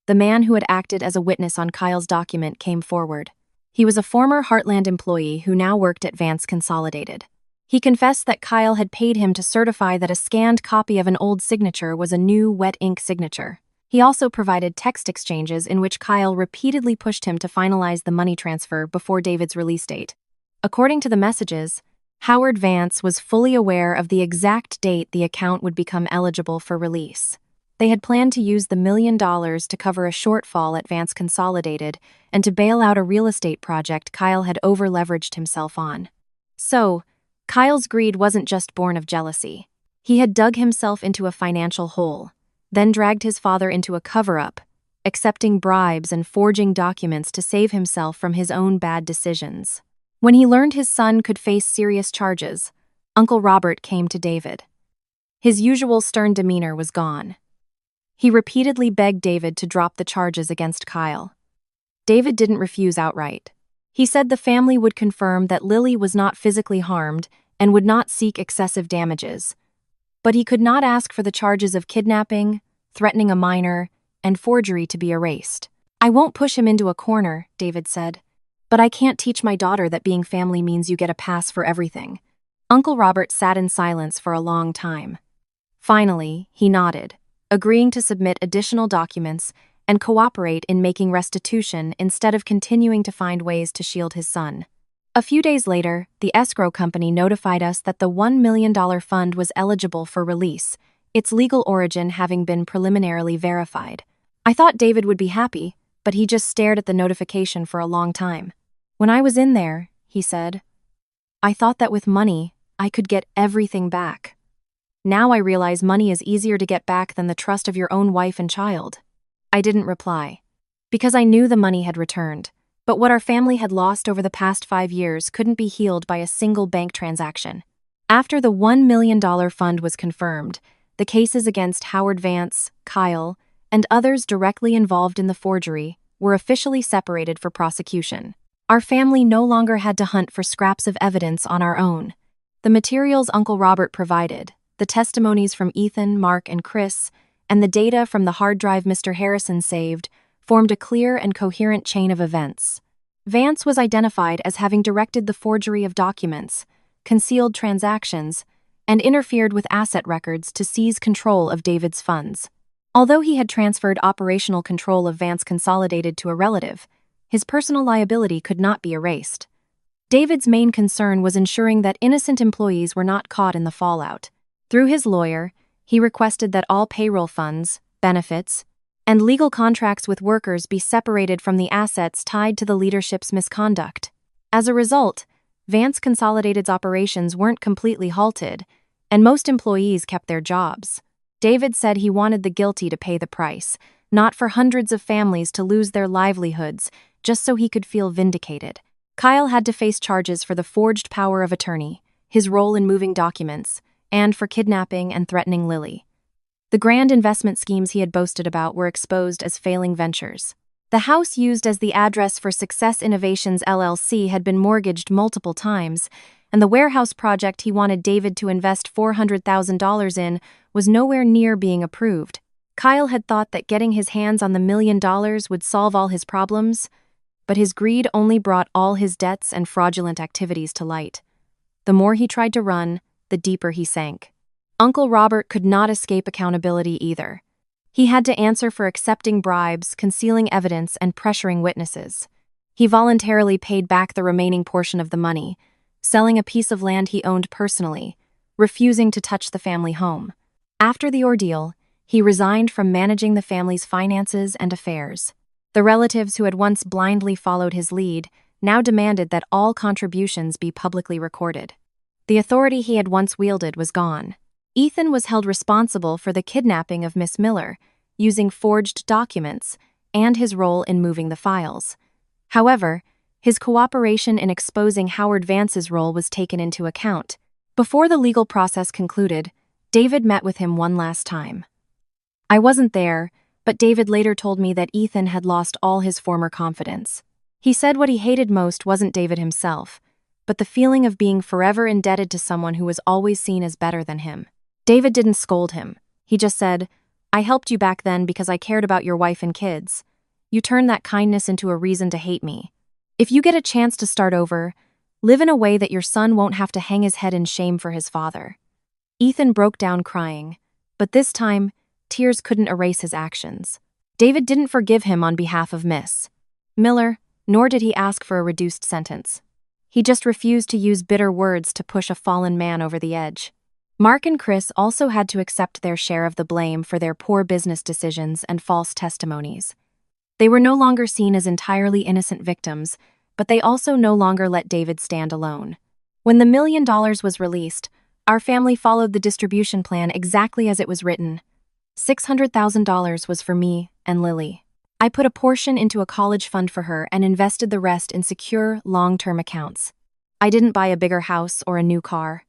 The man who had acted as a witness on Kyle's document came forward. He was a former Heartland employee who now worked at Vance Consolidated. He confessed that Kyle had paid him to certify that a scanned copy of an old signature was a new wet ink signature. He also provided text exchanges in which Kyle repeatedly pushed him to finalize the money transfer before David's release date. According to the messages, Howard Vance was fully aware of the exact date the account would become eligible for release. They had planned to use the $1 million to cover a shortfall at Vance Consolidated and to bail out a real estate project Kyle had over-leveraged himself on. So, Kyle's greed wasn't just born of jealousy. He had dug himself into a financial hole, then dragged his father into a cover-up, accepting bribes and forging documents to save himself from his own bad decisions. When he learned his son could face serious charges, Uncle Robert came to David. His usual stern demeanor was gone. He repeatedly begged David to drop the charges against Kyle. David didn't refuse outright. He said the family would confirm that Lily was not physically harmed and would not seek excessive damages. But he could not ask for the charges of kidnapping, threatening a minor, and forgery to be erased. "I won't push him into a corner," David said. "But I can't teach my daughter that being family means you get a pass for everything." Uncle Robert sat in silence for a long time. Finally, he nodded, agreeing to submit additional documents and cooperate in making restitution instead of continuing to find ways to shield his son. A few days later, the escrow company notified us that the $1 million fund was eligible for release, its legal origin having been preliminarily verified. I thought David would be happy, but he just stared at the notification for a long time. "When I was in there," he said, "I thought that with money, I could get everything back. Now I realize money is easier to get back than the trust of your own wife and child." I didn't reply, because I knew the money had returned, But what our family had lost over the past 5 years couldn't be healed by a single bank transaction. After the $1 million fund was confirmed, the cases against Howard Vance, Kyle, and others directly involved in the forgery were officially separated for prosecution. Our family no longer had to hunt for scraps of evidence on our own. The materials Uncle Robert provided, the testimonies from Ethan, Mark, and Chris, and the data from the hard drive Mr. Harrison saved, formed a clear and coherent chain of events. Vance was identified as having directed the forgery of documents, concealed transactions, and interfered with asset records to seize control of David's funds. Although he had transferred operational control of Vance Consolidated to a relative, his personal liability could not be erased. David's main concern was ensuring that innocent employees were not caught in the fallout. Through his lawyer, he requested that all payroll funds, benefits, and legal contracts with workers be separated from the assets tied to the leadership's misconduct. As a result, Vance Consolidated's operations weren't completely halted, and most employees kept their jobs. David said he wanted the guilty to pay the price, not for hundreds of families to lose their livelihoods just so he could feel vindicated. Kyle had to face charges for the forged power of attorney, his role in moving documents, and for kidnapping and threatening Lily. The grand investment schemes he had boasted about were exposed as failing ventures. The house used as the address for Success Innovations LLC had been mortgaged multiple times, and the warehouse project he wanted David to invest $400,000 in was nowhere near being approved. Kyle had thought that getting his hands on the $1 million would solve all his problems, but his greed only brought all his debts and fraudulent activities to light. The more he tried to run, the deeper he sank. Uncle Robert could not escape accountability either. He had to answer for accepting bribes, concealing evidence, and pressuring witnesses. He voluntarily paid back the remaining portion of the money, selling a piece of land he owned personally, refusing to touch the family home. After the ordeal, he resigned from managing the family's finances and affairs. The relatives who had once blindly followed his lead now demanded that all contributions be publicly recorded. The authority he had once wielded was gone. Ethan was held responsible for the kidnapping of Miss Miller, using forged documents, and his role in moving the files. However, his cooperation in exposing Howard Vance's role was taken into account. Before the legal process concluded, David met with him one last time. I wasn't there, but David later told me that Ethan had lost all his former confidence. He said what he hated most wasn't David himself, but the feeling of being forever indebted to someone who was always seen as better than him. David didn't scold him. He just said, "I helped you back then because I cared about your wife and kids. You turned that kindness into a reason to hate me. If you get a chance to start over, live in a way that your son won't have to hang his head in shame for his father." Ethan broke down crying, but this time, tears couldn't erase his actions. David didn't forgive him on behalf of Miss Miller, nor did he ask for a reduced sentence. He just refused to use bitter words to push a fallen man over the edge. Mark and Chris also had to accept their share of the blame for their poor business decisions and false testimonies. They were no longer seen as entirely innocent victims, but they also no longer let David stand alone. When the $1 million was released, our family followed the distribution plan exactly as it was written. $600,000 was for me and Lily. I put a portion into a college fund for her and invested the rest in secure, long-term accounts. I didn't buy a bigger house or a new car.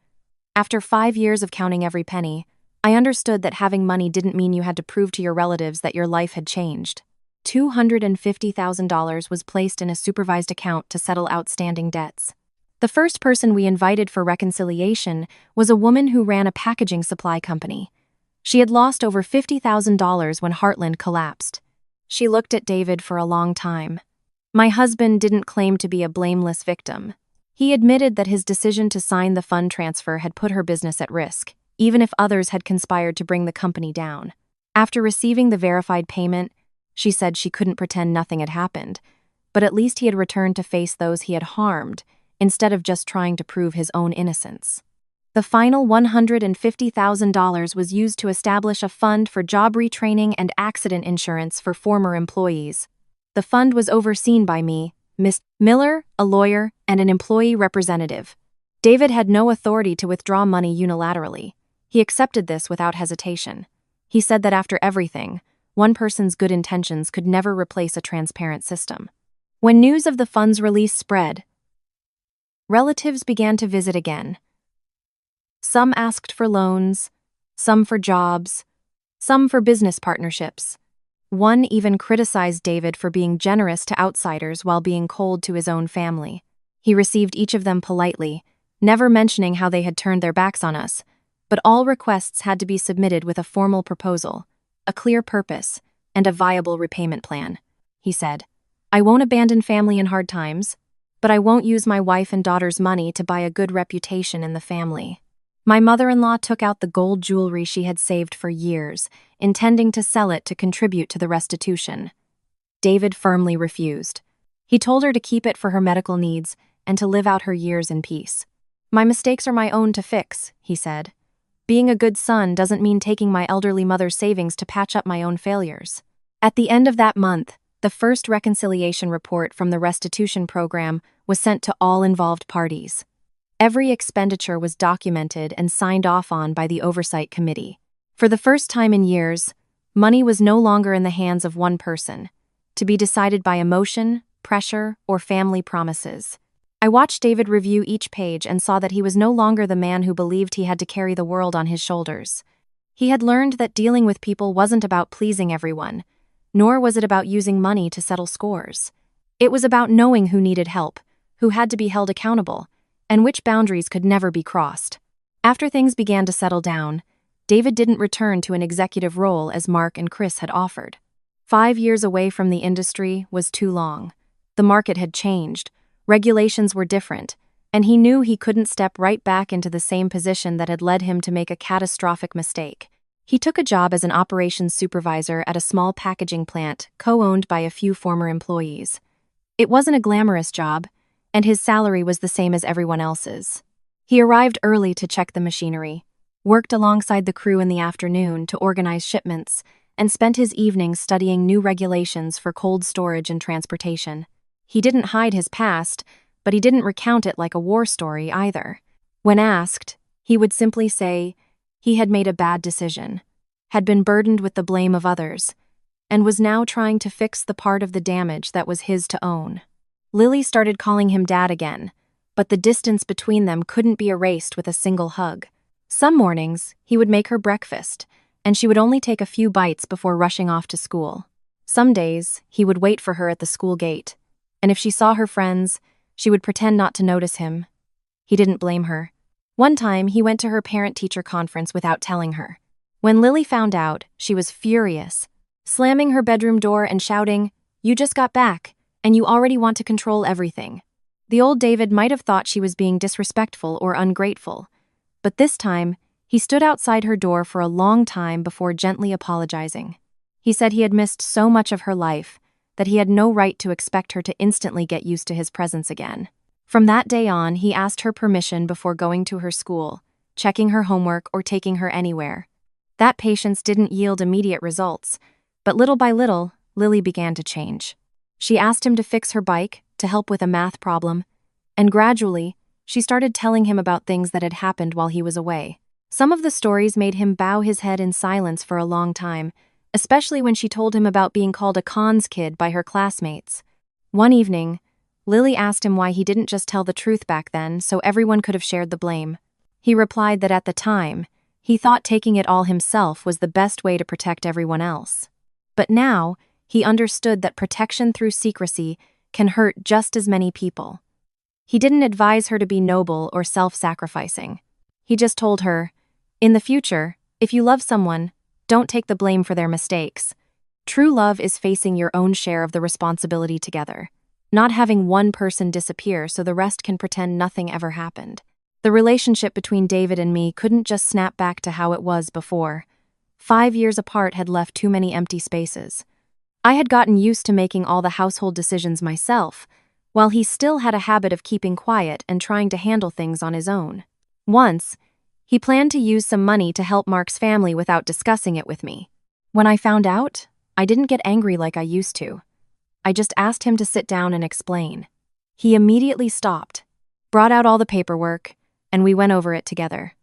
After 5 years of counting every penny, I understood that having money didn't mean you had to prove to your relatives that your life had changed. $250,000 was placed in a supervised account to settle outstanding debts. The first person we invited for reconciliation was a woman who ran a packaging supply company. She had lost over $50,000 when Heartland collapsed. She looked at David for a long time. My husband didn't claim to be a blameless victim. He admitted that his decision to sign the fund transfer had put her business at risk, even if others had conspired to bring the company down. After receiving the verified payment, she said she couldn't pretend nothing had happened, but at least he had returned to face those he had harmed, instead of just trying to prove his own innocence. The final $150,000 was used to establish a fund for job retraining and accident insurance for former employees. The fund was overseen by me, Miss Miller, a lawyer, and an employee representative. David had no authority to withdraw money unilaterally. He accepted this without hesitation. He said that after everything, one person's good intentions could never replace a transparent system. When news of the fund's release spread, relatives began to visit again. Some asked for loans, some for jobs, some for business partnerships. One even criticized David for being generous to outsiders while being cold to his own family. He received each of them politely, never mentioning how they had turned their backs on us, but all requests had to be submitted with a formal proposal, a clear purpose, and a viable repayment plan. He said, "I won't abandon family in hard times, but I won't use my wife and daughter's money to buy a good reputation in the family." My mother-in-law took out the gold jewelry she had saved for years, intending to sell it to contribute to the restitution. David firmly refused. He told her to keep it for her medical needs and to live out her years in peace. "My mistakes are my own to fix," he said. "Being a good son doesn't mean taking my elderly mother's savings to patch up my own failures." At the end of that month, the first reconciliation report from the restitution program was sent to all involved parties. Every expenditure was documented and signed off on by the Oversight Committee. For the first time in years, money was no longer in the hands of one person, to be decided by emotion, pressure, or family promises. I watched David review each page and saw that he was no longer the man who believed he had to carry the world on his shoulders. He had learned that dealing with people wasn't about pleasing everyone, nor was it about using money to settle scores. It was about knowing who needed help, who had to be held accountable, and which boundaries could never be crossed. After things began to settle down, David didn't return to an executive role as Mark and Chris had offered. 5 years away from the industry was too long. The market had changed, regulations were different, and he knew he couldn't step right back into the same position that had led him to make a catastrophic mistake. He took a job as an operations supervisor at a small packaging plant co-owned by a few former employees. It wasn't a glamorous job, and his salary was the same as everyone else's. He arrived early to check the machinery, worked alongside the crew in the afternoon to organize shipments, and spent his evenings studying new regulations for cold storage and transportation. He didn't hide his past, but he didn't recount it like a war story either. When asked, he would simply say he had made a bad decision, had been burdened with the blame of others, and was now trying to fix the part of the damage that was his to own. Lily started calling him Dad again, but the distance between them couldn't be erased with a single hug. Some mornings, he would make her breakfast, and she would only take a few bites before rushing off to school. Some days, he would wait for her at the school gate, and if she saw her friends, she would pretend not to notice him. He didn't blame her. One time, he went to her parent-teacher conference without telling her. When Lily found out, she was furious, slamming her bedroom door and shouting, "You just got back, and you already want to control everything." The old David might have thought she was being disrespectful or ungrateful, but this time, he stood outside her door for a long time before gently apologizing. He said he had missed so much of her life that he had no right to expect her to instantly get used to his presence again. From that day on, he asked her permission before going to her school, checking her homework, or taking her anywhere. That patience didn't yield immediate results, but little by little, Lily began to change. She asked him to fix her bike, to help with a math problem, and gradually, she started telling him about things that had happened while he was away. Some of the stories made him bow his head in silence for a long time, especially when she told him about being called a cons kid by her classmates. One evening, Lily asked him why he didn't just tell the truth back then so everyone could have shared the blame. He replied that at the time, he thought taking it all himself was the best way to protect everyone else. But now, he understood that protection through secrecy can hurt just as many people. He didn't advise her to be noble or self-sacrificing. He just told her, "In the future, if you love someone, don't take the blame for their mistakes. True love is facing your own share of the responsibility together, not having one person disappear so the rest can pretend nothing ever happened." The relationship between David and me couldn't just snap back to how it was before. 5 years apart had left too many empty spaces. I had gotten used to making all the household decisions myself, while he still had a habit of keeping quiet and trying to handle things on his own. Once, he planned to use some money to help Mark's family without discussing it with me. When I found out, I didn't get angry like I used to. I just asked him to sit down and explain. He immediately stopped, brought out all the paperwork, and we went over it together.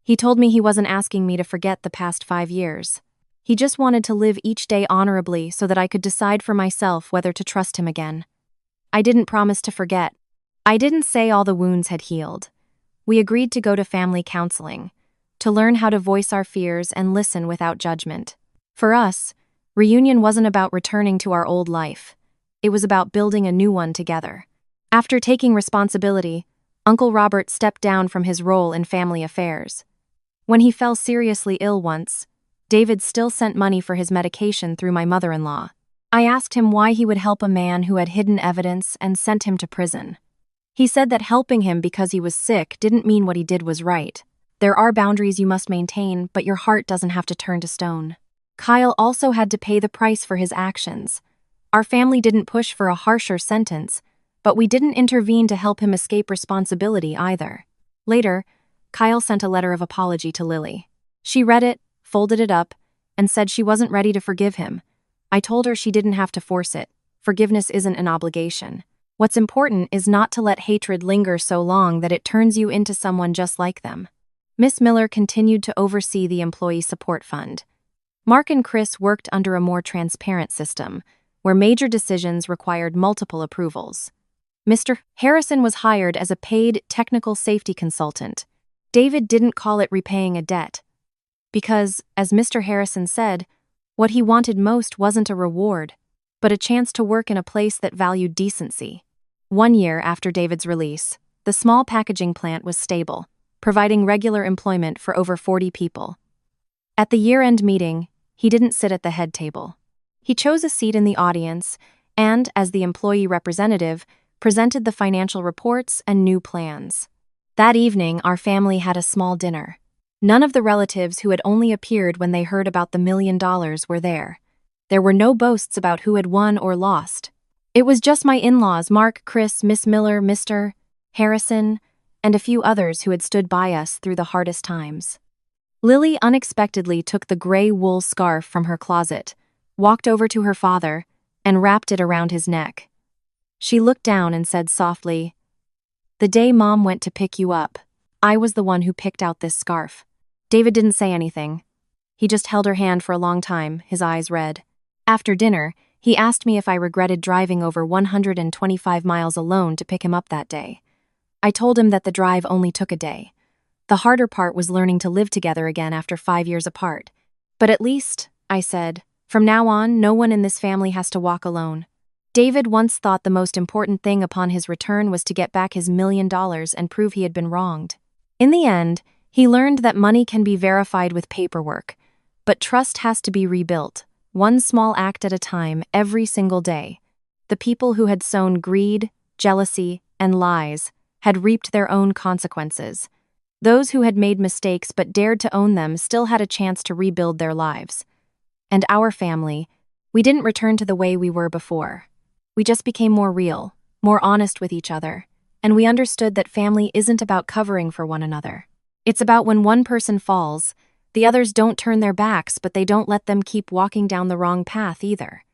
He told me he wasn't asking me to forget the past 5 years. He just wanted to live each day honorably so that I could decide for myself whether to trust him again. I didn't promise to forget. I didn't say all the wounds had healed. We agreed to go to family counseling, to learn how to voice our fears and listen without judgment. For us, reunion wasn't about returning to our old life. It was about building a new one together. After taking responsibility, Uncle Robert stepped down from his role in family affairs. When he fell seriously ill once, David still sent money for his medication through my mother-in-law. I asked him why he would help a man who had hidden evidence and sent him to prison. He said that helping him because he was sick didn't mean what he did was right. There are boundaries you must maintain, but your heart doesn't have to turn to stone. Kyle also had to pay the price for his actions. Our family didn't push for a harsher sentence, but we didn't intervene to help him escape responsibility either. Later, Kyle sent a letter of apology to Lily. She read it, folded it up, and said she wasn't ready to forgive him. I told her she didn't have to force it. Forgiveness isn't an obligation. What's important is not to let hatred linger so long that it turns you into someone just like them. Miss Miller continued to oversee the Employee Support Fund. Mark and Chris worked under a more transparent system, where major decisions required multiple approvals. Mr. Harrison was hired as a paid technical safety consultant. David didn't call it repaying a debt. Because, as Mr. Harrison said, what he wanted most wasn't a reward, but a chance to work in a place that valued decency. 1 year after David's release, the small packaging plant was stable, providing regular employment for over 40 people. At the year-end meeting, he didn't sit at the head table. He chose a seat in the audience and, as the employee representative, presented the financial reports and new plans. That evening, our family had a small dinner. None of the relatives who had only appeared when they heard about the $1 million were there. There were no boasts about who had won or lost. It was just my in-laws, Mark, Chris, Miss Miller, Mr. Harrison, and a few others who had stood by us through the hardest times. Lily unexpectedly took the gray wool scarf from her closet, walked over to her father, and wrapped it around his neck. She looked down and said softly, "The day Mom went to pick you up, I was the one who picked out this scarf." David didn't say anything. He just held her hand for a long time, his eyes red. After dinner, he asked me if I regretted driving over 125 miles alone to pick him up that day. I told him that the drive only took a day. The harder part was learning to live together again after 5 years apart. But at least, I said, from now on, no one in this family has to walk alone. David once thought the most important thing upon his return was to get back his $1 million and prove he had been wronged. In the end, he learned that money can be verified with paperwork, but trust has to be rebuilt, one small act at a time, every single day. The people who had sown greed, jealousy, and lies had reaped their own consequences. Those who had made mistakes but dared to own them still had a chance to rebuild their lives. And our family, we didn't return to the way we were before. We just became more real, more honest with each other, and we understood that family isn't about covering for one another. It's about when one person falls, the others don't turn their backs, but they don't let them keep walking down the wrong path either.